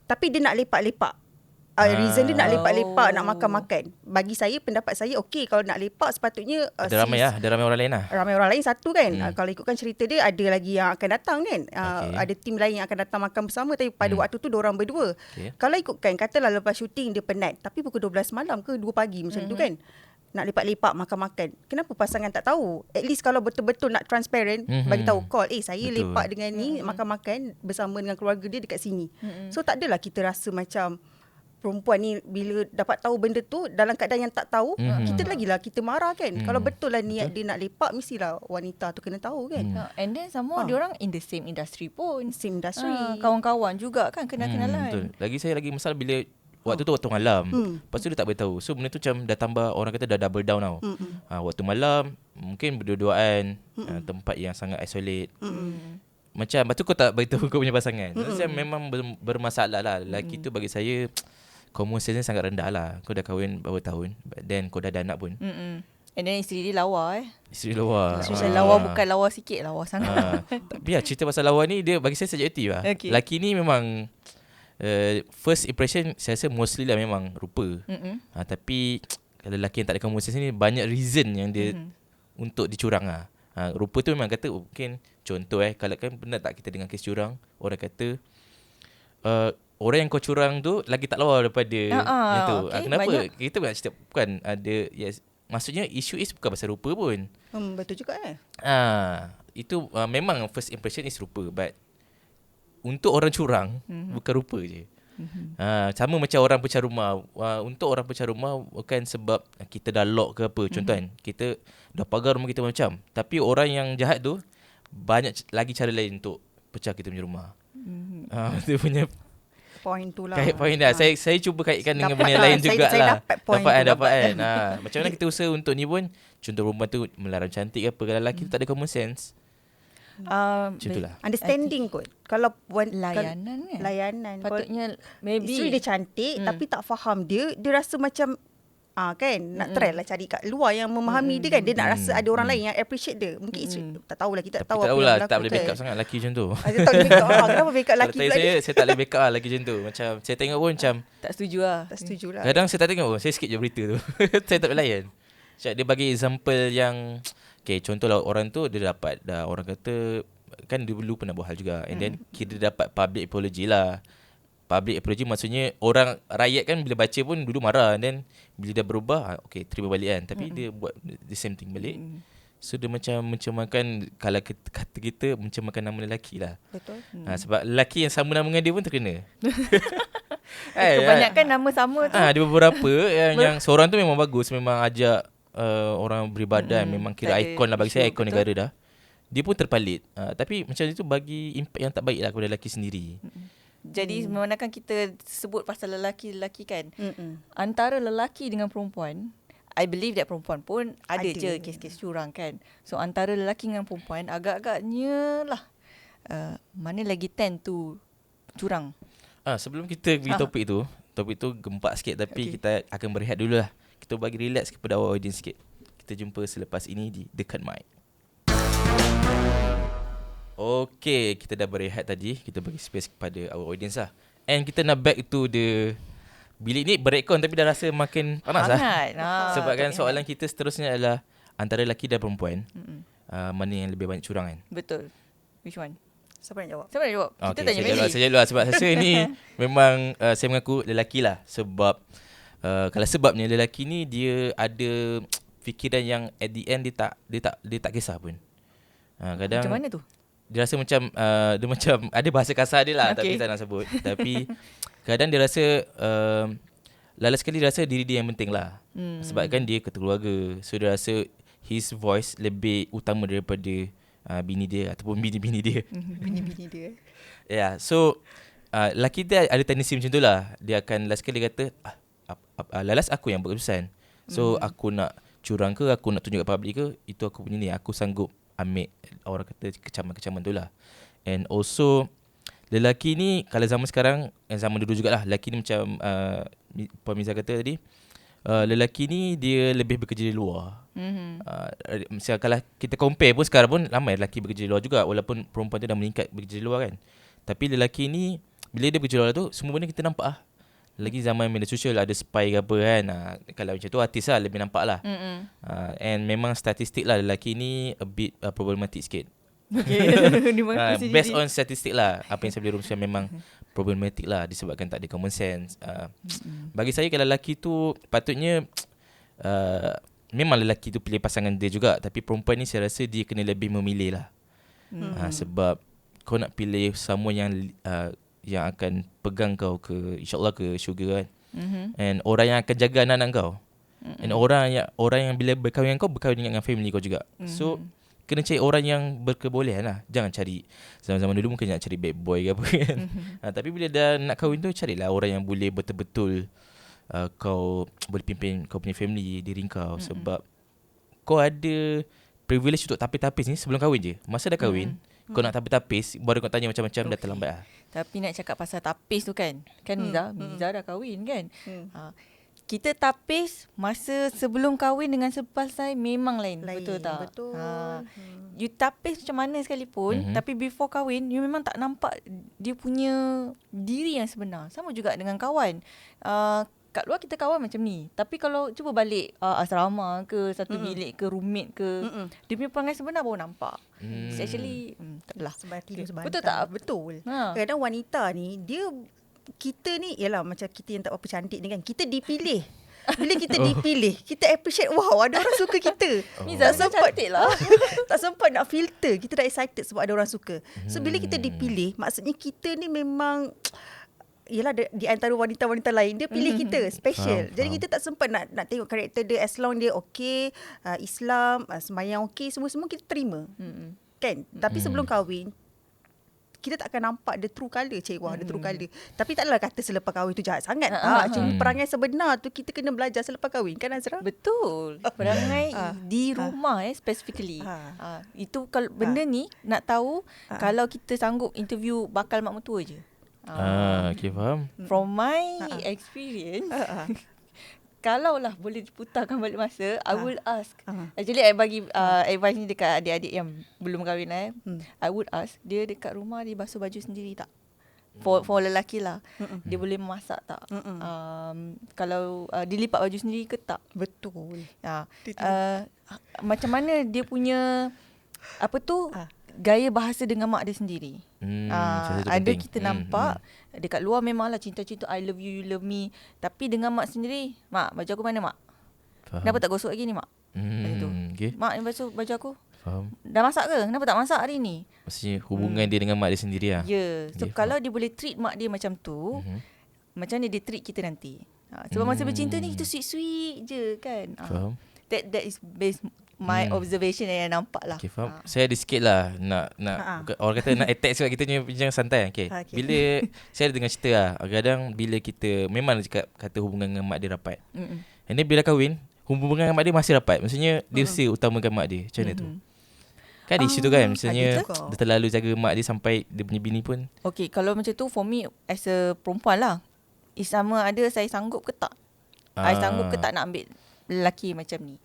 tapi dia nak lepak-lepak. Reason dia nak lepak-lepak, nak makan-makan. Bagi saya, pendapat saya, okey, kalau nak lepak sepatutnya ada ramai orang lain lah. Ramai orang lain satu kan. Kalau ikutkan cerita dia, ada lagi yang akan datang kan. Ada tim lain yang akan datang makan bersama, tapi pada waktu tu diorang berdua. Kalau ikutkan, katalah lepas syuting dia penat, tapi pukul 12 malam ke 2 pagi macam tu kan, nak lepak-lepak makan-makan. Kenapa pasangan tak tahu? At least kalau betul-betul nak transparent, bagi tahu call, saya lepak dengan ni, makan-makan bersama dengan keluarga dia dekat sini. So tak adalah kita rasa macam perempuan ni bila dapat tahu benda tu dalam keadaan yang tak tahu, kita lagilah kita marah kan. Kalau betul lah niat dia nak lepak, mestilah wanita tu kena tahu kan. And then sama diorang in the same industry pun. Same industry. Kawan-kawan juga kan, kenal-kenalan. Betul. Saya lagi masalah bila waktu tu waktu malam. Lepas tu dia tak beritahu. So benda tu macam dah tambah, orang kata dah double down tau. Waktu malam mungkin berdua-duaan, tempat yang sangat isolate. Macam lepas tu kau tak beritahu kau punya pasangan. Macam memang bermasalah lah. Lelaki tu bagi saya common sense sangat rendah lah. Kau dah kahwin berapa tahun, then kau dah ada anak pun. And then isteri dia lawa Isteri lawa. Isteri lawa bukan lawa sikit, lawa sangat. Tapi cerita pasal lawa ni, dia bagi saya subjektif lah. Lelaki ni memang first impression saya rasa mostly lah memang rupa. Tapi kalau lelaki yang tak ada common sense ni, banyak reason yang dia untuk dicurang lah. Rupa tu memang kata mungkin contoh kalau kan pernah tak kita dengar kes curang, orang kata orang yang kau curang tu lagi tak lawa daripada yang tu. Kenapa? Banyak. Kita bukan cerita, bukan ada maksudnya isu is bukan pasal rupa pun. Betul juga itu memang first impression is rupa, but untuk orang curang bukan rupa je. Sama macam orang pecah rumah. Untuk orang pecah rumah bukan sebab kita dah lock ke apa. Contoh kan, kita dah pagar rumah kita macam, tapi orang yang jahat tu banyak lagi cara lain untuk pecah kita punya rumah. Dia punya point tu lah. Point dah. Saya cuba kaitkan dengan benda lain juga lah. Dapat. Macam mana kita usaha untuk ni pun. Contoh rumah tu melarang cantik ke apa. Kalau lelaki tu tak ada common sense. Macam itulah. Understanding kot. Kalau layanan kan. Layanan. Patutnya maybe isteri dia cantik tapi tak faham dia rasa macam kan nak try lah cari kat luar yang memahami dia kan. Dia nak rasa ada orang lain yang appreciate dia. Mungkin isteri tak tahulah, kita tak tahu apa yang berlaku. Tak boleh backup sangat lelaki macam tu. Saya tak boleh backup. Kenapa backup lelaki pula? Saya tak boleh backup lah lelaki macam tu. Macam saya tengok pun macam tak setuju lah. Kadang saya tak tengok pun, saya skip je berita tu. Saya tak boleh layan. Macam dia bagi example yang contoh lah orang tu dia dapat dah, orang kata kan dia dulu pernah buat hal juga, and then kita dapat public apology lah. Public apology maksudnya orang rakyat kan bila baca pun dulu marah, and then bila dia berubah terima balik kan. Tapi dia buat the same thing balik. So dia macam mencemarkan, kalau kata kita mencemarkan nama lelaki lah. Betul. Sebab lelaki yang sama nama dengan dia pun terkena. Kebanyakan nama sama tu. Ada beberapa yang seorang tu memang bagus, memang ajak orang beribadah, memang kira ikon lah bagi saya, ikon negara dah. Dia pun terpalit. Tapi macam itu bagi impact yang tak baik lah kepada lelaki sendiri. Jadi memandangkan kita sebut pasal lelaki kan, antara lelaki dengan perempuan, I believe that perempuan pun ada je kes-kes curang kan. So antara lelaki dengan perempuan agak-agaknya lah mana lagi tend to curang. Sebelum kita pergi topik tu gempak sikit, tapi kita akan berehat dulu lah. Kita bagi relax kepada our audience sikit. Kita jumpa selepas ini di Dekat Mic. Okay, kita dah berehat tadi. Kita bagi space kepada our audience lah. And kita nak back to the bilik ni berekon, tapi dah rasa makin panas lah. Sebab kan soalan kita seterusnya adalah antara lelaki dan perempuan, mana yang lebih banyak curang kan? Betul. Which one? Siapa nak jawab? Kita tanya Meli. Saya jawab sebab saya ni memang saya mengaku lelaki lah. Sebab kalau sebabnya lelaki ni dia ada fikiran yang at the end dia tak kisah pun. Kadang macam mana tu? Dia rasa macam dia macam ada bahasa kasar dia lah, tapi tak nak sebut. Tapi kadang dia rasa lala sekali dia rasa diri dia yang penting lah. Sebab kan dia ketua keluarga. So dia rasa his voice lebih utama daripada bini dia ataupun bini-bini dia. Bini-bini dia. Yeah, so lelaki dia ada tendensi macam tu lah. Dia akan last kali kata lalas aku yang buat keputusan. So aku nak curang ke, aku nak tunjuk kat public ke, itu aku punya ni. Aku sanggup ambil orang kata kecaman-kecaman tu lah. And also lelaki ni kalau zaman sekarang, zaman dulu jugalah, lelaki ni macam Puan Miza kata tadi, lelaki ni dia lebih bekerja di luar. Misalnya kalau kita compare pun sekarang pun ramai lelaki bekerja di luar juga, walaupun perempuan tu dah meningkat bekerja di luar kan. Tapi lelaki ni bila dia bekerja di luar tu, semua benda kita nampak lah. Lagi zaman media sosial ada spy ke apa kan. Kalau macam tu artis lah lebih nampak lah. And memang statistik lah lelaki ni a bit problematic sikit. Based on statistik lah, apa yang saya boleh rumuskan memang problematic lah, disebabkan tak ada common sense. Bagi saya kalau lelaki tu patutnya memang lelaki tu pilih pasangan dia juga, tapi perempuan ni saya rasa dia kena lebih memilih lah. Sebab kau nak pilih someone yang akan pegang kau ke insyaAllah ke syurga kan. And orang yang akan jaga anak-anak kau. And orang yang bila berkahwin dengan kau, berkahwin dengan family kau juga. So kena cari orang yang berkebolehan lah. Jangan cari, zaman-zaman dulu mungkin nak cari bad boy ke apa kan. Tapi bila dah nak kahwin tu, carilah orang yang boleh betul-betul kau boleh pimpin kau punya family, diri kau. Sebab kau ada privilege untuk tapis-tapis ni sebelum kahwin je. Masa dah kahwin, kau nak tapis-tapis, baru kau tanya macam-macam, dah terlambat lah. Tapi nak cakap pasal tapis tu kan Miza dah kahwin kan. Kita tapis masa sebelum kahwin dengan selepas memang lain. Betul tak? Betul. You tapis macam mana sekalipun, tapi before kahwin you memang tak nampak dia punya diri yang sebenar. Sama juga dengan kawan. Kat luar kita kawan macam ni, tapi kalau cuba balik asrama ke, satu bilik ke, roommate ke, dia punya perangai sebenar baru nampak. It's actually taklah Betul tak? Betul. Kadang wanita ni kita ni ialah macam kita yang tak apa cantik ni kan, kita dipilih. Bila kita dipilih, kita appreciate, wow, ada orang suka kita. Miza cantik lah. Tak sempat nak filter, kita dah excited sebab ada orang suka. So bila kita dipilih, maksudnya kita ni memang ialah di antara wanita-wanita lain, dia pilih kita special. Jadi kita tak sempat nak tengok karakter dia. As long dia okey, Islam, sembahyang okey, semua kita terima. Kan? Tapi sebelum kahwin, kita tak akan nampak the true colour. The true colour. Tapi taklah kata selepas kahwin tu jahat sangat. Cuma perangai sebenar tu kita kena belajar selepas kahwin. Kan Azra? Betul. Perangai di rumah specifically. Itu kalau benda ni nak tahu, kalau kita sanggup interview bakal mak mertua je. Okay, faham. From my experience, kalau lah boleh diputarkan balik masa, I will ask. Actually, I bagi advice ni dekat adik-adik yang belum kahwin I would ask, dia dekat rumah dia basuh baju sendiri tak? For lelaki lah. Dia boleh memasak tak? Kalau dia lipat baju sendiri ke tak? Betul. Macam mana dia punya gaya bahasa dengan mak dia sendiri. Ada kita nampak dekat luar memanglah cinta-cinta, I love you, you love me. Tapi dengan mak sendiri, mak, baju aku mana mak? Faham. Kenapa tak gosok lagi ni mak? Macam tu. Okay. Mak, yang basuh baju aku. Faham. Dah masak ke? Kenapa tak masak hari ni? Maksudnya hubungan dia dengan mak dia sendiri lah. Ya. So kalau dia boleh treat mak dia macam tu, macam ni dia treat kita nanti. Sebab masa bercinta ni kita sweet-sweet je kan. Faham. That is based my observation yang nampak lah. Okay, faham. Saya ada sikit lah nak orang kata nak attack sebab kita punya bincang santai. Okay. Bila saya ada dengar cerita lah, kadang bila kita memang cakap kata hubungan dengan mak dia rapat. And then bila kahwin, hubungan dengan mak dia masih rapat. Maksudnya dia still utamakan mak dia. Macam mana tu? Kan isu tu kan. Maksudnya dia terlalu jaga mak dia sampai dia punya bini pun. Okay, kalau macam tu for me as a perempuan lah, sama ada saya sanggup ke tak. I sanggup ke tak nak ambil lelaki macam ni.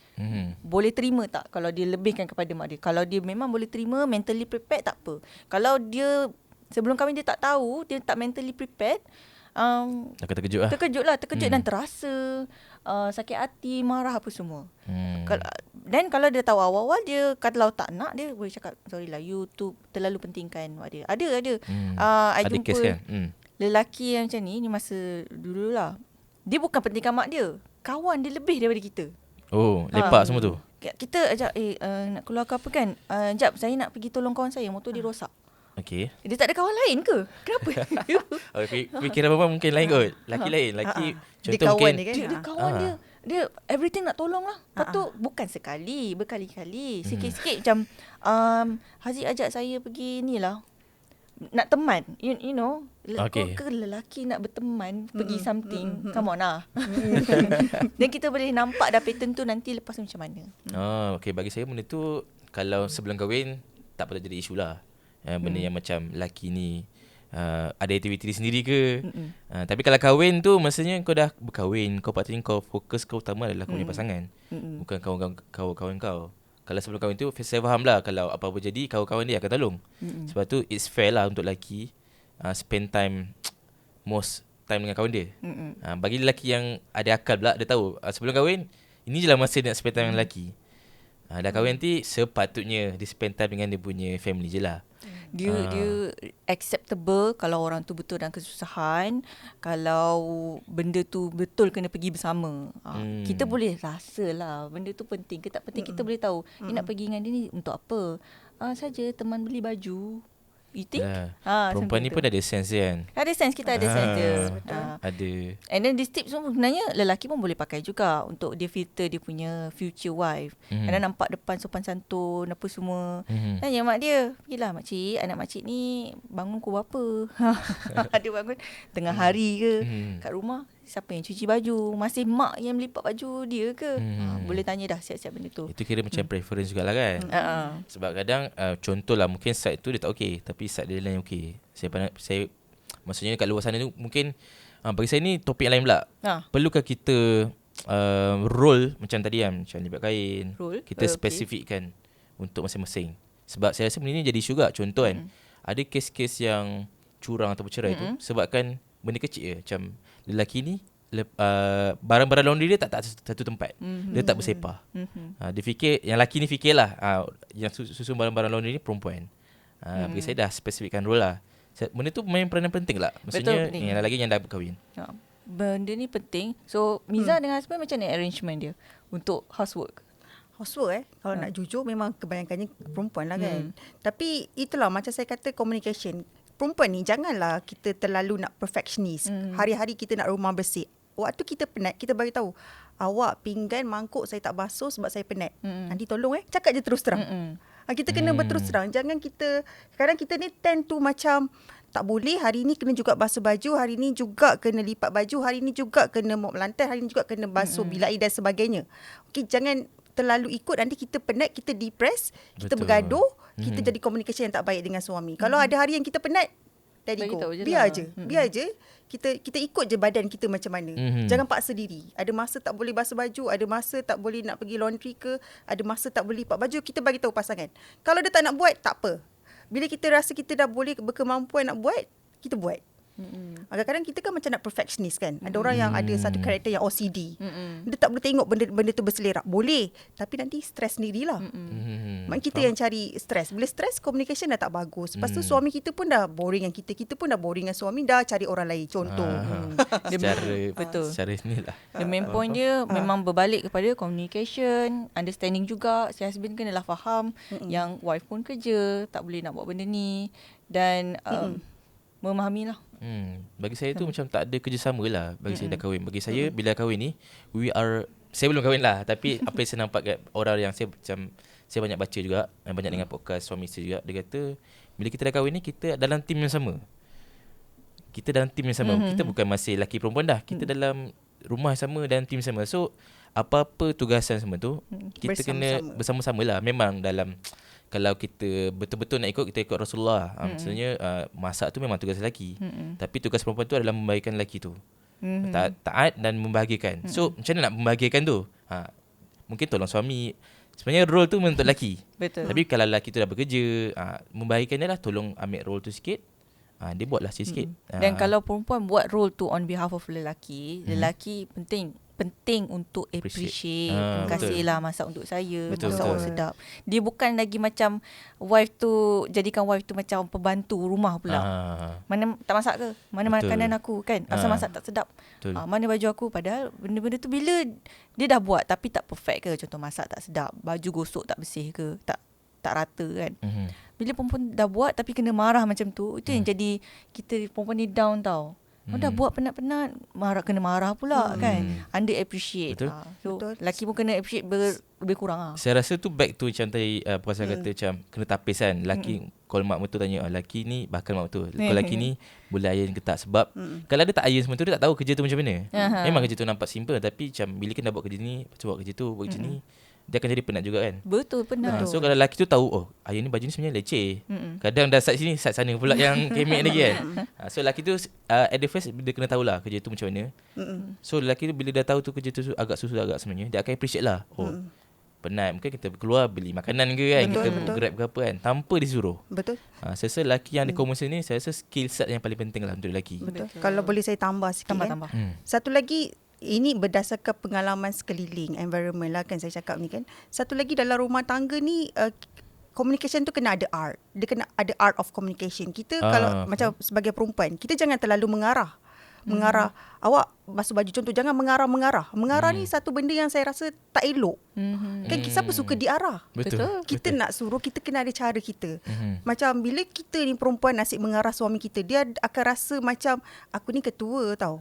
Boleh terima tak kalau dia lebihkan kepada mak dia? Kalau dia memang boleh terima, mentally prepared, tak apa. Kalau dia sebelum kahwin dia tak tahu, dia tak mentally prepared, akan terkejut lah. Terkejut dan terasa sakit hati, marah apa semua. Dan kalau dia tahu awal-awal, dia kalau tak nak, dia boleh cakap, sorry lah, you tu terlalu pentingkan mak dia. Ada I ada jumpa kes kan? Lelaki yang macam ni masa dulu lah, dia bukan pentingkan mak dia, kawan dia lebih daripada kita. Oh, lepak semua tu. Kita ajak nak keluar ke apa kan, jap saya nak pergi tolong kawan saya, motor dia rosak. Okay. Dia tak ada kawan lain ke? Kenapa? Fikiran perempuan mungkin lain kot. Laki lain. Laki contoh mungkin dia kan? Dia kawan dia everything nak tolong lah. Lepas tu bukan sekali, berkali-kali, sikit-sikit macam Haziq ajak saya pergi ni lah, nak teman, you know, Okay. kok ke lelaki nak berteman pergi something, come on lah. Dan kita boleh nampak dah pattern tu nanti lepas tu macam mana. Okay, bagi saya benda tu kalau sebelum kahwin tak patut jadi isu lah. Benda yang macam lelaki ni ada aktiviti dia sendiri ke. Tapi kalau kahwin tu maksudnya kau dah berkahwin, kau patutnya kau fokus kau utama adalah kau punya pasangan, bukan kawan-kawan kau. Kalau sebelum kahwin tu saya faham lah, kalau apa-apa jadi kawan-kawan dia akan tolong. Sebab tu it's fair lah untuk lelaki spend time most time dengan kawan dia. Bagi lelaki yang ada akal pula, dia tahu sebelum kahwin ini je lah masa dia nak spend time dengan lelaki. Dah kahwin nanti sepatutnya dia spend time dengan dia punya family je lah. Dia acceptable kalau orang tu betul dalam kesusahan, kalau benda tu betul kena pergi bersama. Kita boleh rasa lah benda tu penting ke tak penting. Kita boleh tahu ni nak pergi dengan dia ni untuk apa. Saja teman beli baju. You think? Perempuan ni pun ada sense kan. Ada sense, kita ada sense dia. Ada. And then this tips pun sebenarnya lelaki pun boleh pakai juga untuk dia filter dia punya future wife. Kadang nampak depan sopan santun apa semua. Tanya mak dia, "Pergilah makcik, anak makcik ni bangun pukul berapa?" Dia bangun tengah hari ke kat rumah. Siapa yang cuci baju? Masih mak yang melipat baju dia ke? Boleh tanya dah siap-siap benda tu. Itu kira macam preference jugalah kan. Sebab kadang contohlah mungkin side tu dia tak okey, tapi side dia lain okey. Saya maksudnya kat luar sana tu mungkin bagi saya ni topik lain pula. Perlukah kita role macam tadi kan, macam lipat kain, role? kita spesifikkan untuk masing-masing. Sebab saya rasa benda ni jadi isu juga. Contoh kan, ada kes-kes yang curang atau bercerai tu sebabkan benda kecil je. Macam lelaki ni barang-barang laundry dia tak satu tempat. Dia tak bersepah. Dia fikir, yang lelaki ni fikirlah yang susun barang-barang laundry ni perempuan. Bagi saya dah spesifikkan role lah. Benda tu main peranan penting lah. Maksudnya yang lagi yang dah berkahwin. Benda ni penting. So Miza dengan husband macam ni arrangement dia untuk housework? Housework kalau nak jujur memang kebanyakannya perempuan lah kan. Tapi itulah macam saya kata, communication. Perempuan ni janganlah kita terlalu nak perfectionist. Hari-hari kita nak rumah bersih. Waktu kita penat, kita bagi tahu, awak pinggan mangkuk saya tak basuh sebab saya penat. Nanti tolong cakap je terus terang. Kita kena berterus terang. Jangan kita, kadang kita ni tend to macam tak boleh, hari ni kena juga basuh baju, hari ni juga kena lipat baju, hari ni juga kena mop lantai, hari ni juga kena basuh bilik dan sebagainya. Okey, jangan terlalu ikut, nanti kita penat, kita depress, kita bergaduh, kita jadi communication yang tak baik dengan suami. Kalau ada hari yang kita penat, let it go. Biar je. Kita ikut je badan kita macam mana. Jangan paksa diri. Ada masa tak boleh basuh baju, ada masa tak boleh nak pergi laundry ke, ada masa tak boleh lipat baju, kita bagi tahu pasangan. Kalau dia tak nak buat, tak apa. Bila kita rasa kita dah boleh berkemampuan nak buat, kita buat. Kadang-kadang kita kan macam nak perfectionist kan. Ada orang yang ada satu karakter yang OCD. Dia tak boleh tengok benda tu berselerak. Boleh, tapi nanti stres sendirilah. Mak kita yang cari stres. Bila stres, communication dah tak bagus. Lepas tu suami kita pun dah boring dengan kita pun dah boring dengan suami, dah cari orang lain. Contoh. Secara inilah. The main point dia memang berbalik kepada communication, understanding juga. Si husband kenalah faham yang wife pun kerja, tak boleh nak buat benda ni. Dan memahamilah. Bagi saya tu macam tak ada kerjasama lah. Bagi saya dah kahwin. Bagi saya bila kahwin ni, saya belum kahwin lah, tapi apa yang saya nampak kat orang yang saya banyak baca juga, banyak dengar podcast suami isteri juga, dia kata bila kita dah kahwin ni, kita dalam tim yang sama. Kita bukan masih lelaki perempuan dah. Kita dalam rumah sama dan tim sama. So apa-apa tugasan semua tu kita kena bersama-sama lah. Memang dalam, kalau kita betul-betul nak ikut, kita ikut Rasulullah. Maksudnya masak tu memang tugas lelaki. Tapi tugas perempuan tu adalah membahagikan lelaki tu. Taat dan membahagiakan. So macam mana nak membahagiakan tu? Mungkin tolong suami. Sebenarnya role tu memang untuk lelaki. Betul. Tapi kalau lelaki tu dah bekerja, membahagikan dia lah, tolong ambil role tu sikit. Dia buatlah sikit-sikit. Dan kalau perempuan buat role tu on behalf of lelaki, lelaki penting untuk appreciate. Terima kasih lah masak untuk saya, masak awak sedap. Dia bukan lagi macam wife tu, jadikan wife tu macam pembantu rumah pula. Mana tak masak ke? Mana makanan aku kan? Asal masak tak sedap. Mana baju aku? Padahal benda-benda tu bila dia dah buat tapi tak perfect ke? Contoh masak tak sedap, baju gosok tak bersih ke, tak rata kan. Bila perempuan dah buat tapi kena marah macam tu, itu yang jadi kita perempuan ni down tau. Dah buat penat-penat, kena marah pula kan. Under appreciate. So lelaki pun kena appreciate lebih kurang lah. Saya rasa tu back to macam tadi Puasa kata macam kena tapis kan. Lelaki call mak mertua tanya, lelaki ni bakal mak mertua. Kalau lelaki ni boleh iron ke tak. Sebab kalau dia tak iron semua tu, dia tak tahu kerja tu macam mana. Memang kerja tu nampak simple, tapi macam bila kena buat kerja ni, lepas tu buat kerja tu, buat kerja ni, dia akan jadi penat juga kan. Betul, penat. So kalau lelaki tu tahu, iron ni baju ni sebenarnya leceh. Kadang dah side sini, side sana pula yang kemek lagi kan. So lelaki tu at the first dia kena tahulah kerja tu macam mana. So lelaki tu bila dah tahu tu kerja tu agak susah agak sebenarnya, dia akan appreciate lah. Penat, mungkin kita keluar beli makanan ke kan, betul, kita grab ke apa kan, tanpa disuruh. Betul. Saya rasa lelaki yang ada komersial ni, saya rasa skill set yang paling penting lah untuk lelaki. Betul. Kalau boleh saya tambah sikit Tambah. Satu lagi, ini berdasarkan pengalaman sekeliling, environment lah kan saya cakap ni kan. Satu lagi dalam rumah tangga ni, communication tu kena ada art. Dia kena ada art of communication. Kita kalau macam sebagai perempuan, kita jangan terlalu mengarah. Awak basuh baju, contoh, jangan mengarah. Mengarah ni satu benda yang saya rasa tak elok. Kan siapa suka diarah? Betul. Kita nak suruh, kita kena ada cara kita. Macam bila kita ni perempuan asyik mengarah suami kita, dia akan rasa macam aku ni ketua tau.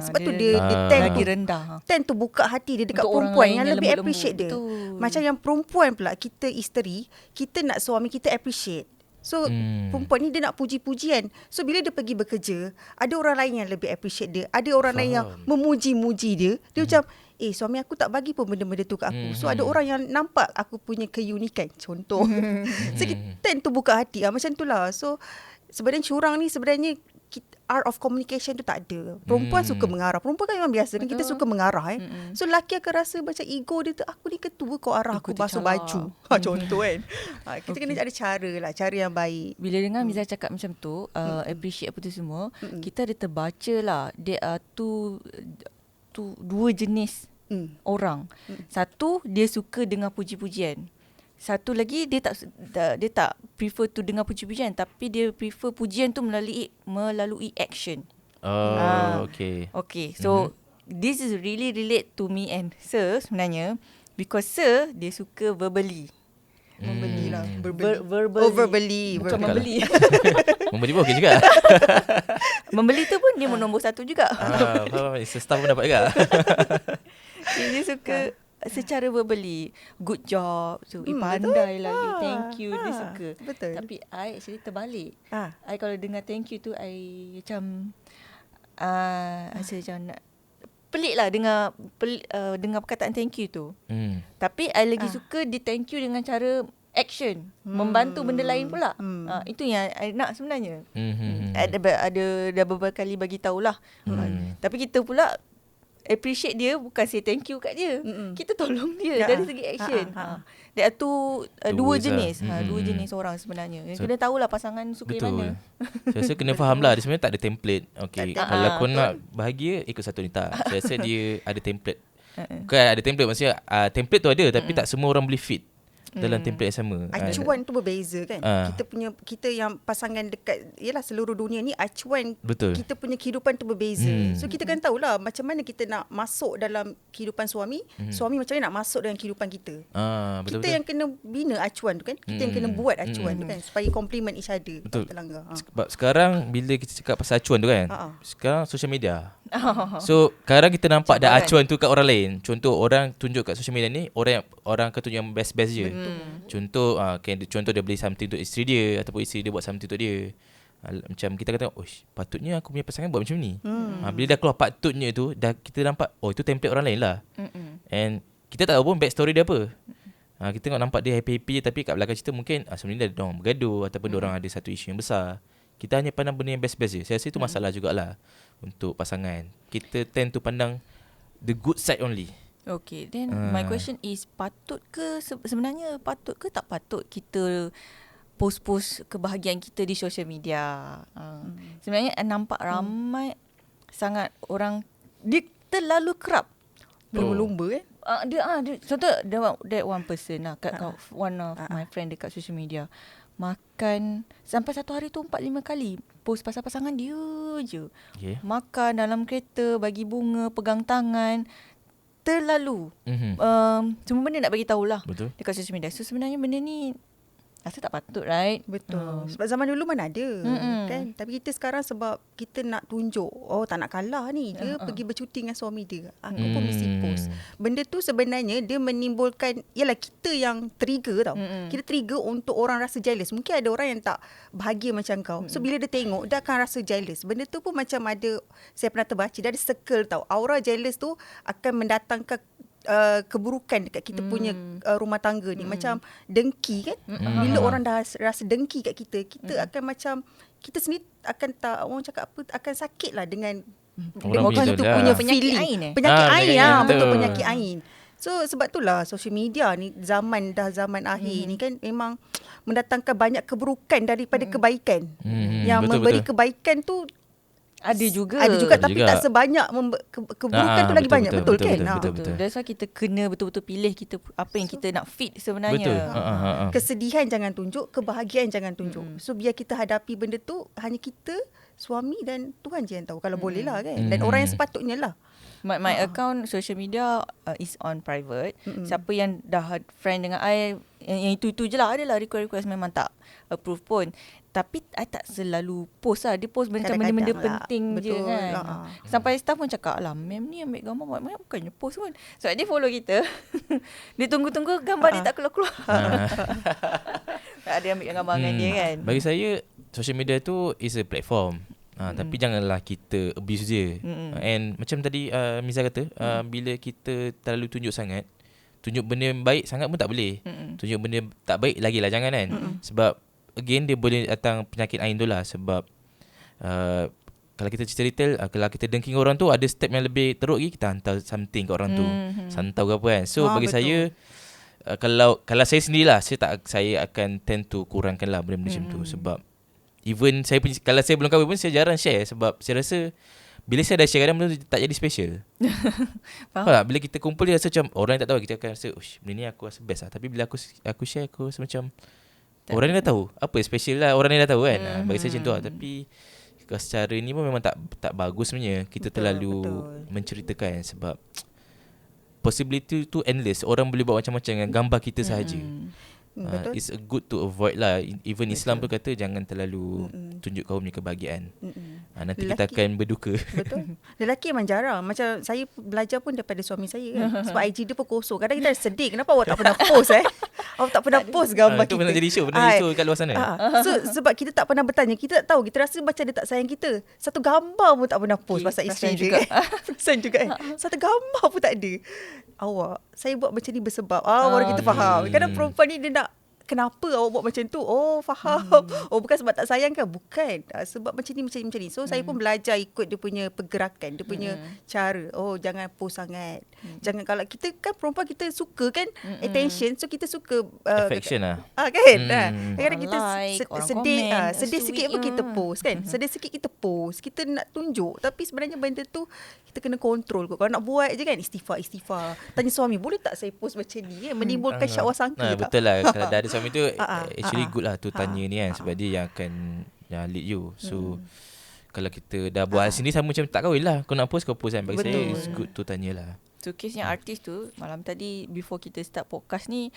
Sebab tu dia lagi rendah. tend to buka hati dia dekat untuk perempuan yang lebih lembut-lembut. appreciate dia. Betul. Macam yang perempuan pula, kita isteri, kita nak suami kita appreciate. So perempuan ni dia nak puji-pujian. So bila dia pergi bekerja, ada orang lain yang lebih appreciate dia, ada orang lain yang memuji-muji dia. Dia macam, suami aku tak bagi pun benda-benda tu kat aku. So ada orang yang nampak aku punya keunikan, contoh. So kita tend to buka hati macam tu lah. So sebenarnya curang ni sebenarnya art of communication tu tak ada. Perempuan suka mengarah. Perempuan kan memang biasa kan, kita suka mengarah. So lelaki akan rasa macam ego dia tu, aku ni ketua kau arah aku basuh baju. Contoh kan. Kita kena ada cara lah, cara yang baik. Bila dengar Miza cakap macam tu, appreciate apa tu semua, kita ada terbaca lah, there are dua jenis orang. Satu, dia suka dengar puji-pujian. Satu lagi, dia tak prefer tu dengar puji-pujian, tapi dia prefer pujian tu melalui action. Okay. So this is really relate to me and Sir sebenarnya, because Sir dia suka verbally. Membeli lah. Verbally. Bukan membeli. Membeli pun okey juga. Membeli tu pun dia nombor satu juga. Staff pun dapat juga. Dia suka secara verbally, good job, so pandai lah, you, thank you, dia suka. Betul. Tapi I actually terbalik. I kalau dengar thank you tu, I macam rasa macam nak pelik lah dengar perkataan thank you tu. Tapi I lagi suka di thank you dengan cara action, membantu benda lain pula. Itu yang I nak sebenarnya. Ada dah beberapa kali bagi tahulah. Tapi kita pula appreciate dia bukan say thank you kat dia. Kita tolong dia dari segi action. Dia tu dua jenis. Dua jenis orang sebenarnya. Kena tahulah pasangan suka yang mana. Saya rasa kena faham lah. Dia sebenarnya tak ada template. Okay, kalau kau nak bahagia, ikut satu ni tak. Saya rasa dia ada template. Bukan ada template, maksudnya template tu ada, tapi tak semua orang boleh fit dalam template yang sama. Acuan tu berbeza kan. Kita yang pasangan dekat, yalah seluruh dunia ni, acuan kita punya kehidupan tu berbeza. So kita kan tahulah macam mana kita nak masuk dalam kehidupan suami, suami macam mana nak masuk dalam kehidupan kita. Kita yang kena bina acuan tu kan. Kita yang kena buat acuan tu kan, supaya complement each other. Betul. Sebab sekarang bila kita cakap pasal acuan tu kan, sekarang social media. So sekarang kita nampak dah acuan tu kat orang lain. Contoh orang tunjuk kat social media ni, orang akan tunjuk yang best-best je. Contoh contoh dia beli something untuk isteri dia, ataupun isteri dia buat something untuk dia. Macam kita kata, patutnya aku punya pasangan buat macam ni. Bila dah keluar patutnya tu, dah kita nampak itu template orang lain lah. And kita tak tahu pun backstory dia apa. Kita tengok nampak dia happy-happy je, tapi kat belakang cerita mungkin sebenarnya dia orang bergaduh, ataupun dia orang ada satu isu yang besar. Kita hanya pandang benda yang best-best je. Saya rasa itu masalah jugalah untuk pasangan. Kita tend to pandang the good side only. Okay, then my question is, patut ke sebenarnya, patut ke tak patut kita post-post kebahagiaan kita di social media? Sebenarnya nampak ramai sangat orang, dia terlalu kerap lumba-lumba dia contoh that one person lah, one of my friend dekat social media, makan sampai satu hari tu 4-5 kali post pasal pasangan dia je. Makan dalam kereta, bagi bunga, pegang tangan, terlalu semua benda nak bagi tahulah dekat social media. So sebenarnya benda ni Rasa tak patut, right? Betul. Sebab zaman dulu mana ada, kan? Tapi kita sekarang sebab kita nak tunjuk, tak nak kalah ni. Dia pergi bercuti dengan suami dia. Aku pun mesti post. Benda tu sebenarnya dia menimbulkan, yalah kita yang trigger tau. Kita trigger untuk orang rasa jealous. Mungkin ada orang yang tak bahagia macam kau. So bila dia tengok, dia akan rasa jealous. Benda tu pun macam ada, saya pernah terbaca, dia ada circle tau. Aura jealous tu akan mendatangkan keburukan dekat kita punya rumah tangga ni. Macam dengki kan. Bila orang dah rasa dengki kat kita, kita akan macam, kita sendiri akan tak, orang cakap apa, akan sakit lah dengan orang tu punya penyakit feeling. ain Penyakit ain lah. betul. Betul, penyakit ain. So sebab itulah social media ni zaman akhir ni kan memang mendatangkan banyak keburukan daripada kebaikan. Yang memberi kebaikan tu ada juga tapi tak sebanyak keburukan tu lagi banyak. Betul kan? Betul. That's why kita kena betul-betul pilih kita apa yang kita nak fit sebenarnya. Betul. Kesedihan jangan tunjuk, kebahagiaan jangan tunjuk. So biar kita hadapi benda tu hanya kita, suami dan Tuhan je yang tahu, kalau boleh lah kan. Dan orang yang sepatutnya lah. My account social media is on private. Siapa yang dah friend dengan I, yang itu je lah, adalah request memang tak approve pun. Tapi I tak selalu post lah. Dia post macam benda-benda penting je kan. Sampai staff pun cakap, lah ma'am ni ambil gambar buat bukannya post pun. So dia follow kita. Dia tunggu-tunggu gambar dia tak keluar-keluar. Ada ambil gambar dengan dia kan. Bagi saya, social media tu is a platform. Tapi janganlah kita abuse je. And macam tadi Miza kata, bila kita terlalu tunjuk sangat, tunjuk benda yang baik sangat pun tak boleh. Tunjuk benda tak baik lagilah jangan kan. Sebab again dia boleh datang penyakit ain tu lah. Sebab kalau kita cerita kalau kita dengking orang tu, ada step yang lebih teruk lagi, kita hantar something ke orang tu, santau ke apa kan. So bagi betul. Saya kalau saya sendirilah, saya akan tend to kurangkan lah benda-benda macam tu. Sebab even saya punya, kalau saya belum kahwin pun saya jarang share. Sebab saya rasa bila saya dah share kadang benda tu tak jadi special. Faham tak? Bila kita kumpul dia rasa macam orang yang tak tahu, kita akan rasa benda ni aku rasa best lah. Tapi bila aku share, aku rasa macam orang ni dah tahu apa special lah, orang ni dah tahu kan. Bagi saya macam tu lah. Tapi secara ni pun memang tak bagus sebenarnya kita terlalu menceritakan. Sebab possibility tu endless. Orang boleh buat macam-macam dengan gambar kita sahaja. It's a good to avoid lah. Even Islam pun kata jangan terlalu tunjuk kaum ni kebahagiaan. Nanti lelaki, kita akan berduka. Betul. Lelaki memang jarang. Macam saya belajar pun daripada suami saya kan. Sebab IG dia pun kosong. Kadang kita sedih, kenapa awak tak pernah post awak tak pernah post gambar kita. Itu pernah jadi isu kat luar sana. So sebab kita tak pernah bertanya, kita tak tahu, kita rasa macam dia tak sayang kita. Satu gambar pun tak pernah post pasal isteri dia kan. Perasan juga kan. Satu gambar pun tak ada. Awak, saya buat macam ni bersebab baru kita faham. Kadang perempuan ni dia nak, kenapa awak buat macam tu? Oh, faham. Bukan sebab tak sayang kan? Bukan. Sebab macam ni. So, saya pun belajar ikut dia punya pergerakan, dia punya cara. Oh, jangan post sangat. Jangan, kalau kita kan perempuan, kita suka kan attention. So, kita suka affection lah. Kan? Kadang kita sedih sikit pun kita post kan? Sedih sikit kita post. Kita nak tunjuk. Tapi sebenarnya benda tu kita kena kontrol kot. Kalau nak buat je kan, istighfar. Tanya suami, boleh tak saya post macam ni? Menimbulkan syakwa sangka tak? Betul lah. Kalau dah ada suami tu actually good lah tu tanya ni kan. Sebab dia yang akan lead you. So kalau kita dah buat sini sama macam tak kahwin lah. Kau nak post, kau post kan. Bagi saya it's good tu tanyalah. So case yang artis tu, malam tadi before kita start podcast ni,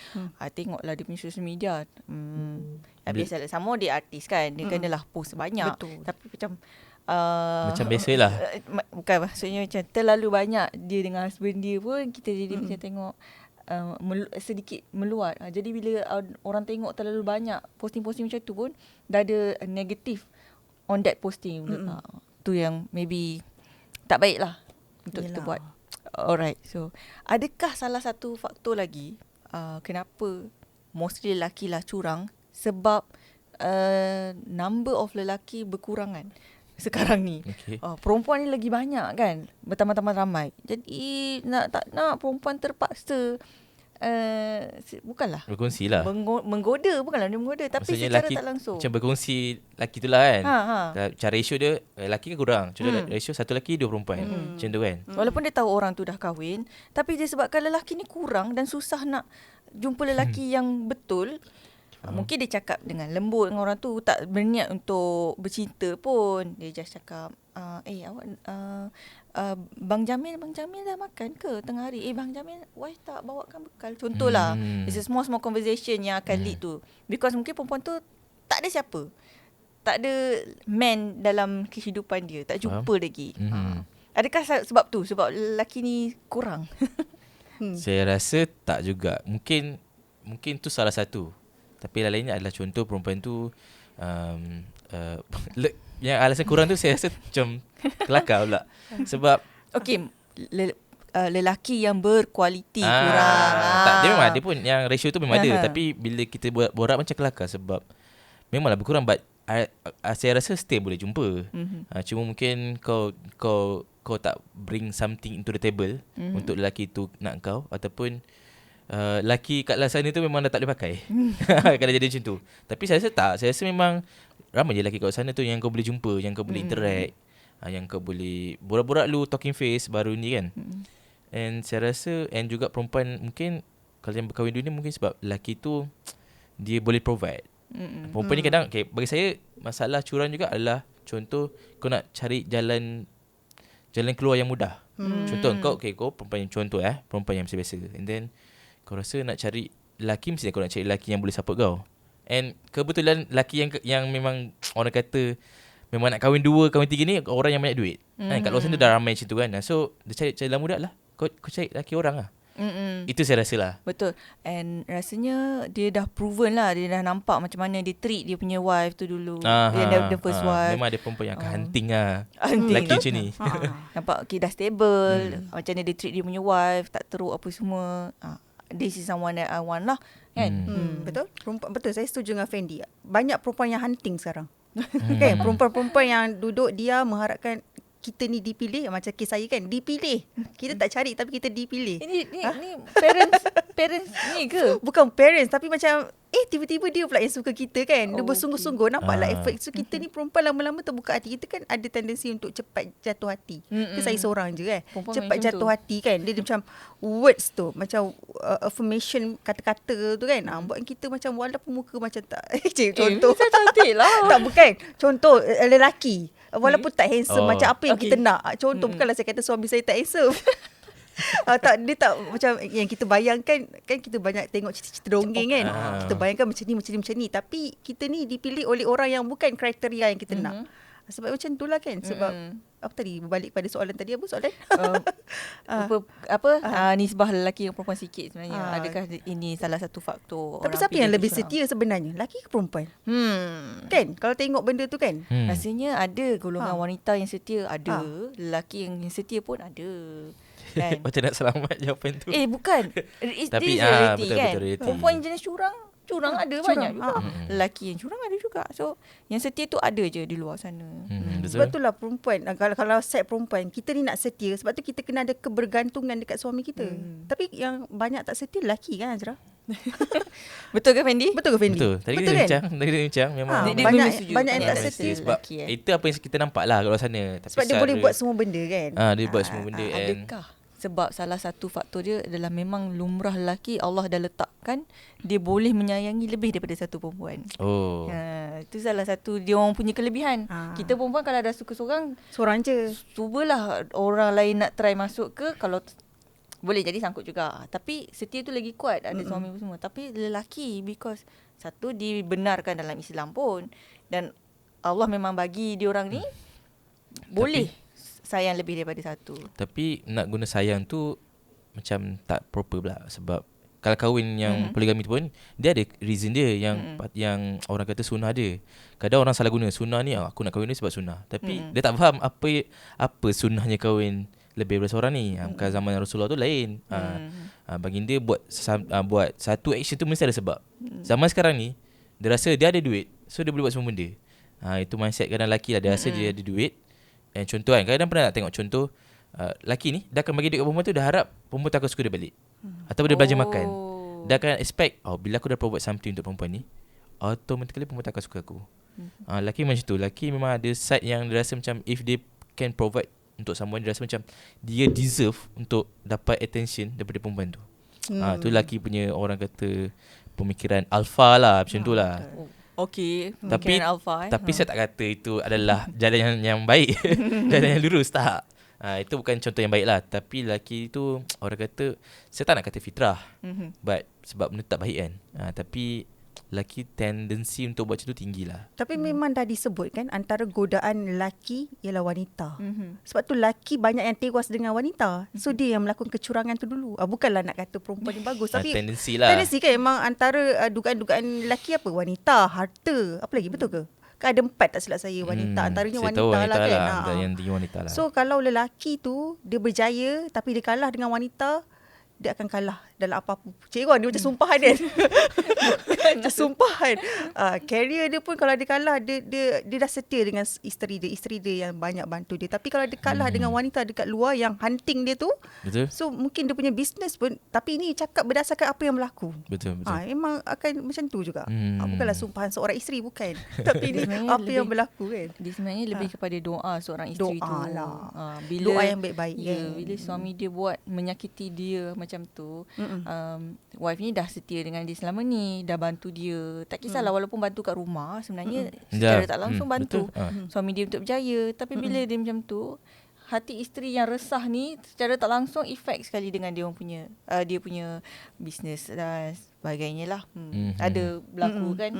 tengoklah dia punya social media. Biasalah, sama dia artis kan, dia kenalah post banyak. Betul. Tapi macam biasalah. Bukan, maksudnya macam terlalu banyak dia dengan husband dia pun, kita jadi macam tengok sedikit meluat. Jadi bila orang tengok terlalu banyak posting-posting macam tu pun, dah ada negatif on that posting. Tu yang maybe tak baik lah untuk kita buat. Alright, so adakah salah satu faktor lagi kenapa mostly lelaki lah curang? Sebab number of lelaki berkurangan sekarang ni. Perempuan ni lagi banyak kan, bertambah-tambah ramai. Jadi tak nak perempuan terpaksa bukanlah berkongsi lah, menggoda, bukanlah dia menggoda, tapi maksudnya secara laki, tak langsung macam berkongsi laki tu lah kan. Cara ratio dia lelaki kan kurang. Contoh ratio satu lelaki 2 perempuan. Macam tu kan. Walaupun dia tahu orang tu dah kahwin, tapi dia sebabkan lelaki ni kurang dan susah nak jumpa lelaki yang betul. Mungkin dia cakap dengan lembut dengan orang tu, tak berniat untuk bercinta pun. Dia just cakap, awak Bang Jamil dah makan ke tengah hari? Bang Jamil, wife tak bawakan bekal. Contohlah. It's a small conversation yang akan lead tu. Because mungkin perempuan tu tak ada siapa. Tak ada man dalam kehidupan dia. Tak jumpa lagi. Adakah sebab tu? Sebab lelaki ni kurang? Saya rasa tak juga. Mungkin tu salah satu. Tapi lainnya adalah contoh perempuan tu yang alasan kurang tu saya rasa macam kelakar pula. Sebab okey, lelaki yang berkualiti kurang. Tak, dia memang ada pun yang ratio tu memang ada. Tapi bila kita borak macam kelakar sebab memanglah berkurang, but saya rasa still boleh jumpa. Cuma mungkin kau tak bring something into the table untuk lelaki tu nak kau, ataupun lelaki kat luar sana tu memang dah tak boleh pakai. Kalau jadi macam tu. Tapi saya rasa tak. Saya rasa memang ramai je lelaki kat luar sana tu yang kau boleh jumpa, yang kau boleh interact, yang kau boleh borak-borak lu talking face baru ni kan. And saya rasa, and juga perempuan mungkin kalau yang berkahwin dunia mungkin sebab lelaki tu dia boleh provide. Perempuan ni kadang bagi saya masalah curang juga adalah contoh kau nak cari jalan keluar yang mudah. Contoh kau perempuan yang contoh perempuan yang biasa-biasa, and then kau rasa nak cari lelaki, mesti kau nak cari lelaki yang boleh support kau. And kebetulan lelaki yang memang orang kata memang nak kahwin 2, kahwin 3 ni orang yang banyak duit. Kat luar sana dah ramai macam tu kan. So dia cari jalan mudah lah. Kau cari lelaki orang lah. Itu saya rasa lah. Betul. And rasanya dia dah proven lah. Dia dah nampak macam mana dia treat dia punya wife tu dulu. Yang the first wife. Memang ada perempuan yang akan hunting lah. Hunting. Lelaki macam ni. Nampak dah stable. Macam mana dia treat dia punya wife. Tak teruk apa semua. This is someone that I want lah. Kan? Betul. Betul, saya setuju dengan Fendi. Banyak perempuan yang hunting sekarang. Kan? Perempuan-perempuan yang duduk dia mengharapkan kita ni dipilih. Macam kes saya kan, dipilih. Kita tak cari tapi kita dipilih. Ini parents ni ke? Bukan parents, tapi macam tiba-tiba dia pula yang suka kita kan. Dia bersungguh-sungguh. Nampaklah effort. So kita ni perempuan lama-lama terbuka hati. Kita kan ada tendensi untuk cepat jatuh hati. Saya seorang je kan. Cepat jatuh hati kan. Dia macam words tu, macam affirmation, kata-kata tu kan. Buat kita macam walaupun muka macam tak contoh. Saya cantik lah. Tak, bukan. Contoh lelaki, walaupun tak handsome, macam apa yang kita nak. Contoh, bukanlah saya kata suami saya tak handsome. Tak, dia tak macam yang kita bayangkan. Kan kita banyak tengok cerita-cerita dongeng kan. Kita bayangkan macam ni. Tapi kita ni dipilih oleh orang yang bukan kriteria yang kita nak. Sebab macam itulah kan. Sebab apa tadi, berbalik pada soalan tadi, apa soalan? Nisbah lelaki yang perempuan sikit sebenarnya. Adakah ini salah satu faktor? Tapi siapa yang lebih setia sebenarnya, lelaki ke perempuan? Kan kalau tengok benda tu kan, rasanya ada golongan wanita yang setia, ada lelaki yang setia pun ada. Kan? Macam nak selamat jawapan tu. Bukan. Tapi reality, betul, kan? betul reality. Perempuan jenis curang ada banyak juga. Lelaki yang curang ada juga. So yang setia tu ada je di luar sana. Sebab itulah perempuan, kalau set perempuan, kita ni nak setia. Sebab tu kita kena ada kebergantungan dekat suami kita. Tapi yang banyak tak setia lelaki kan, Azra? Betul ke Fendi? Betul ke Fendi? Betul. Tadi kita bincang memang banyak yang tak setia. Sebab itu apa yang kita nampak lah kat luar sana. Tapi sebab dia boleh buat semua benda kan. Dia buat semua benda. Adakah sebab salah satu faktor dia adalah memang lumrah lelaki Allah dah letakkan dia boleh menyayangi lebih daripada satu perempuan. Itu salah satu dia orang punya kelebihan. Kita perempuan kalau dah suka seorang je, cubalah orang lain nak try masuk ke, kalau boleh jadi sangkut juga. Tapi setia tu lagi kuat, ada suami semua. Tapi lelaki, because satu dibenarkan dalam Islam pun, dan Allah memang bagi dia orang ni boleh sayang lebih daripada satu. Tapi nak guna sayang tu macam tak proper pula. Sebab kalau kahwin yang poligami tu pun dia ada reason dia yang orang kata sunnah dia. Kadang orang salah guna sunnah ni, aku nak kahwin ni sebab sunnah. Tapi dia tak faham apa sunnahnya kahwin lebih daripada seorang ni. Bukan zaman Rasulullah tu lain. Bagi dia buat satu action tu mesti ada sebab. Zaman sekarang ni dia rasa dia ada duit, so dia boleh buat semua benda. Itu mindset kadang lelaki lah. Dia rasa dia ada duit. And contoh kan, kadang pernah nak tengok contoh lelaki ni dah akan bagi duit kat perempuan tu, dah harap perempuan tak akan suka dia balik. Ataupun dia belajar makan, dah akan expect bila aku dah provide something untuk perempuan ni, automatically perempuan tak akan suka aku. Lelaki macam tu. Lelaki memang ada side yang dia rasa macam if they can provide untuk someone, dia rasa macam dia deserve untuk dapat attention daripada perempuan tu. Tu lelaki punya, orang kata, pemikiran alpha lah, macam tu lah. Okey, tapi alpha, tapi saya tak kata itu adalah jalan yang baik, jalan yang lurus, tak. Itu bukan contoh yang baik lah. Tapi lelaki tu orang kata, saya tak nak kata fitrah, but sebab benda tak baik kan. Tapi lelaki tendensi untuk buat macam tu tinggi lah. Tapi memang dah disebut kan, antara godaan lelaki ialah wanita. Sebab tu lelaki banyak yang tewas dengan wanita. So dia yang melakukan kecurangan tu dulu. Bukanlah nak kata perempuan ni bagus, tapi tendensi lah. Tendensi kan memang antara dugaan-dugaan lelaki apa? Wanita, harta, apa lagi, betul ke? Kan ada 4 tak silap saya wanita. Antaranya saya wanita, tahu wanita lah kan. lah. Yang tinggi wanita lah. So kalau lelaki tu dia berjaya tapi dia kalah dengan wanita, dia akan kalah dalam apa-apa. Cik Wan, dia macam sumpahan kan. Macam sumpahan. Career dia pun kalau dia kalah, dia dah setia dengan isteri dia yang banyak bantu dia. Tapi kalau dia kalah dengan wanita dekat luar yang hunting dia tu, betul. So mungkin dia punya business pun, tapi ini cakap berdasarkan apa yang berlaku. Betul. Memang akan macam tu juga. Bukanlah sumpahan seorang isteri, bukan. Tapi ini apa yang berlaku kan. Dia sebenarnya lebih kepada doa seorang isteri tu. Lah. Bila doa yang baik-baik. Bila suami dia buat menyakiti dia macam tu, wife ni dah setia dengan dia selama ni, dah bantu dia. Tak kisahlah walaupun bantu kat rumah, sebenarnya secara tak langsung bantu suami dia untuk berjaya. Tapi bila dia macam tu, hati isteri yang resah ni secara tak langsung efek sekali dengan dia punya bisnes dan sebagainya lah. Ada berlaku kan.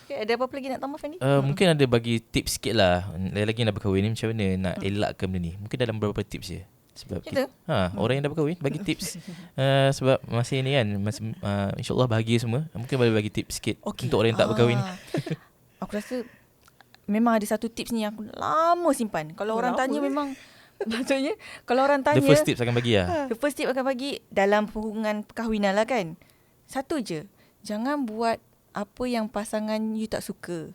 Okay, ada apa-apa lagi nak tambah, Fanny? Mungkin ada bagi tips sikit lah. Lagi nak berkahwin ni macam mana nak elakkan benda ni. Mungkin dalam beberapa tips je. Sebab orang yang dah berkahwin bagi tips. Sebab masa ni kan insyaAllah bahagia semua. Mungkin boleh bagi tips sikit untuk orang yang tak berkahwin. Aku rasa memang ada satu tips ni yang aku lama simpan. Kalau orang tanya memang maksudnya kalau orang tanya, the first tips akan bagi lah. The first tip akan bagi dalam hubungan perkahwinan lah kan. Satu je, jangan buat apa yang pasangan you tak suka.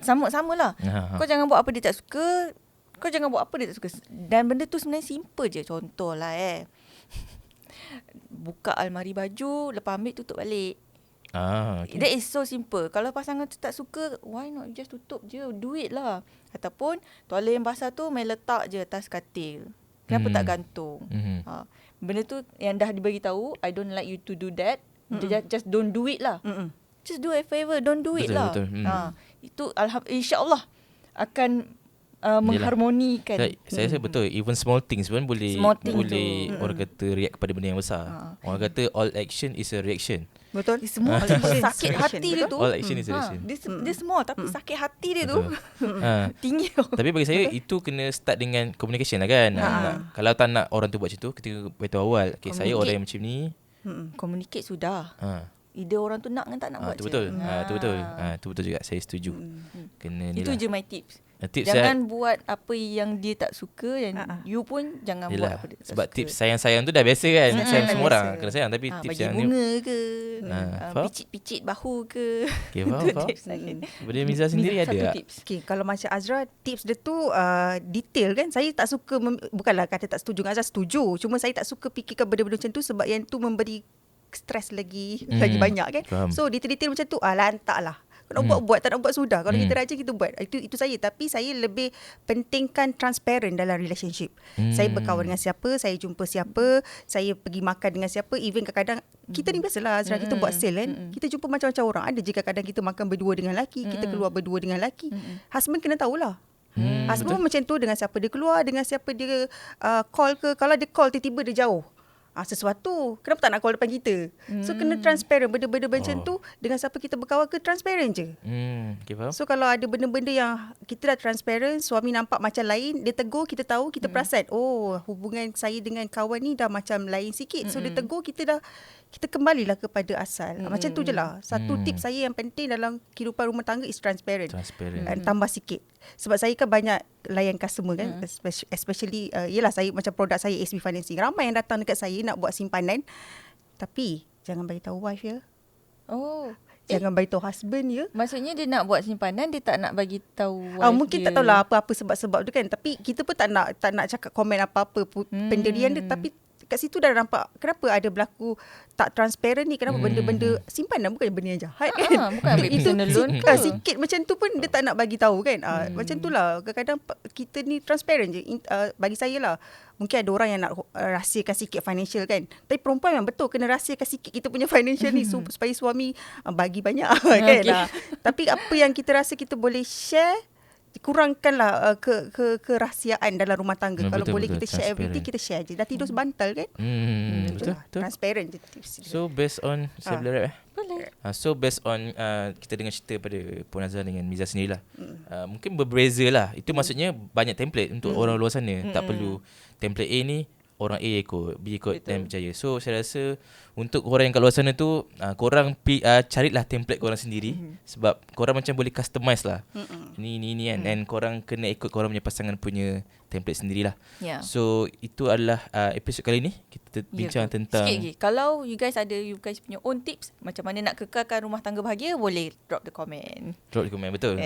Sama-sama lah. Kau jangan buat apa dia tak suka, kau jangan buat apa dia tak suka. Dan benda tu sebenarnya simple je. Contoh lah buka almari baju, lepas ambil tutup balik. That is so simple. Kalau pasangan tu tak suka, why not just tutup je, do it lah. Ataupun toilet yang basah tu main letak je atas katil. Kenapa tak gantung? Benda tu yang dah dibagi tahu, I don't like you to do that. Just don't do it lah. Just do a favor, don't do it lah. Itu insya-Allah akan mengharmonikan. Saya rasa betul. Even small things pun boleh orang kata react kepada benda yang besar. Orang kata all action is a reaction. Betul. Semua sakit hati dia tu. All action is a reaction. Dia small tapi sakit hati dia tu tinggi. Tapi bagi saya itu kena start dengan communication lah kan. Kalau tak nak orang tu buat macam tu, kita beritahu awal. Okay, saya orang yang macam ni. Communicate sudah. Ide orang tu nak dengan tak nak buat tu betul. Tu betul juga. Saya setuju. Kena ni itu lah. je my tips. Tips jangan buat apa yang dia tak suka dan you pun jangan buat apa dia tak sebab suka. Tips sayang-sayang tu dah biasa kan. Sayang semua orang kena sayang. Tapi tips bagi yang bunga ni ke, picit-picit bahu ke. Okay, faham. Benda Miza sendiri ada tak? Okay, kalau macam Azra, tips dia tu detail kan. Saya tak suka, bukanlah kata tak setuju dengan Azra, setuju. Cuma saya tak suka fikirkan benda-benda macam tu sebab yang tu memberi stres lagi banyak kan. Faham. So detail-detail macam tu lantak lah. Kalau nak buat, tak nak buat sudah. Kalau kita rajin, kita buat. Itu saya. Tapi saya lebih pentingkan transparent dalam relationship. Saya berkawan dengan siapa, saya jumpa siapa, saya pergi makan dengan siapa. Even kadang-kadang, kita ni biasalah Azra, kita buat sale kan. Kita jumpa macam-macam orang. Ada je kadang kita makan berdua dengan lelaki, kita keluar berdua dengan lelaki. Husband kena tahulah. Husband pun macam tu, dengan siapa dia keluar, dengan siapa dia call ke. Kalau dia call, tiba-tiba dia jauh. Sesuatu, kenapa tak nak call depan kita? So kena transparent. Benda-benda macam tu, dengan siapa kita berkawan ke, transparent je. Okay, faham. So kalau ada benda-benda yang kita dah transparent, suami nampak macam lain, dia tegur, kita tahu, kita perasan, hubungan saya dengan kawan ni dah macam lain sikit. So dia tegur, kita kembalilah kepada asal. Macam tu je lah. Satu tip saya yang penting dalam kehidupan rumah tangga is transparent. Tambah sikit. Sebab saya kan banyak layan customer kan, especially yelah saya macam produk saya SB Financing. Ramai yang datang dekat saya nak buat simpanan, tapi jangan bagi tahu wife ya. Jangan bagi tahu husband ya. Maksudnya dia nak buat simpanan, dia tak nak bagi tahu wife mungkin dia tak tahulah apa-apa sebab-sebab tu kan. Tapi kita pun tak nak cakap komen apa-apa pendirian dia. Tapi kat situ dah nampak kenapa ada berlaku tak transparent ni. Kenapa benda-benda simpanan bukan benda yang jahat kan. Bukan ambil personal loan ke. Sikit macam tu pun dia tak nak bagi tahu kan. Macam tu lah. Kadang-kadang kita ni transparent je. Bagi saya lah. Mungkin ada orang yang nak rahsiakan sikit financial kan. Tapi perempuan memang betul kena rahsiakan sikit kita punya financial ni supaya suami bagi banyak kan. Tapi apa yang kita rasa kita boleh share, kurangkanlah kerahsiaan dalam rumah tangga. Kalau Betul, boleh betul. kita share everything, kita share je. Dah tidur sebantal kan? Betul. Transparent je tips dia. So based on saya boleh wrap Boleh. So based on kita dengar cerita pada Puan Azhar dengan Miza sendirilah. Mungkin berbeza lah. Itu maksudnya banyak template untuk orang luar sana. Tak perlu template A ni orang A ikut, B ikut dan berjaya. So saya rasa untuk orang yang kat luar sana tu korang carilah template korang sendiri sebab korang macam boleh customize lah. Ni kan and korang kena ikut korang punya pasangan punya template sendirilah. So itu adalah episod kali ni kita bincang tentang sikit lagi. Kalau you guys ada you guys punya own tips macam mana nak kekalkan rumah tangga bahagia, boleh drop the comment. Drop the comment, betul.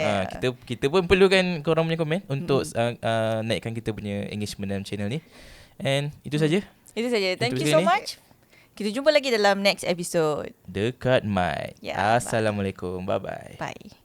Kita pun perlukan korang punya komen untuk naikkan kita punya engagement dalam channel ni. And itu saja. Itu saja. Thank you so much. Kita jumpa lagi dalam next episode. Dekat Mic. Yeah, Assalamualaikum. Bye-bye. Bye.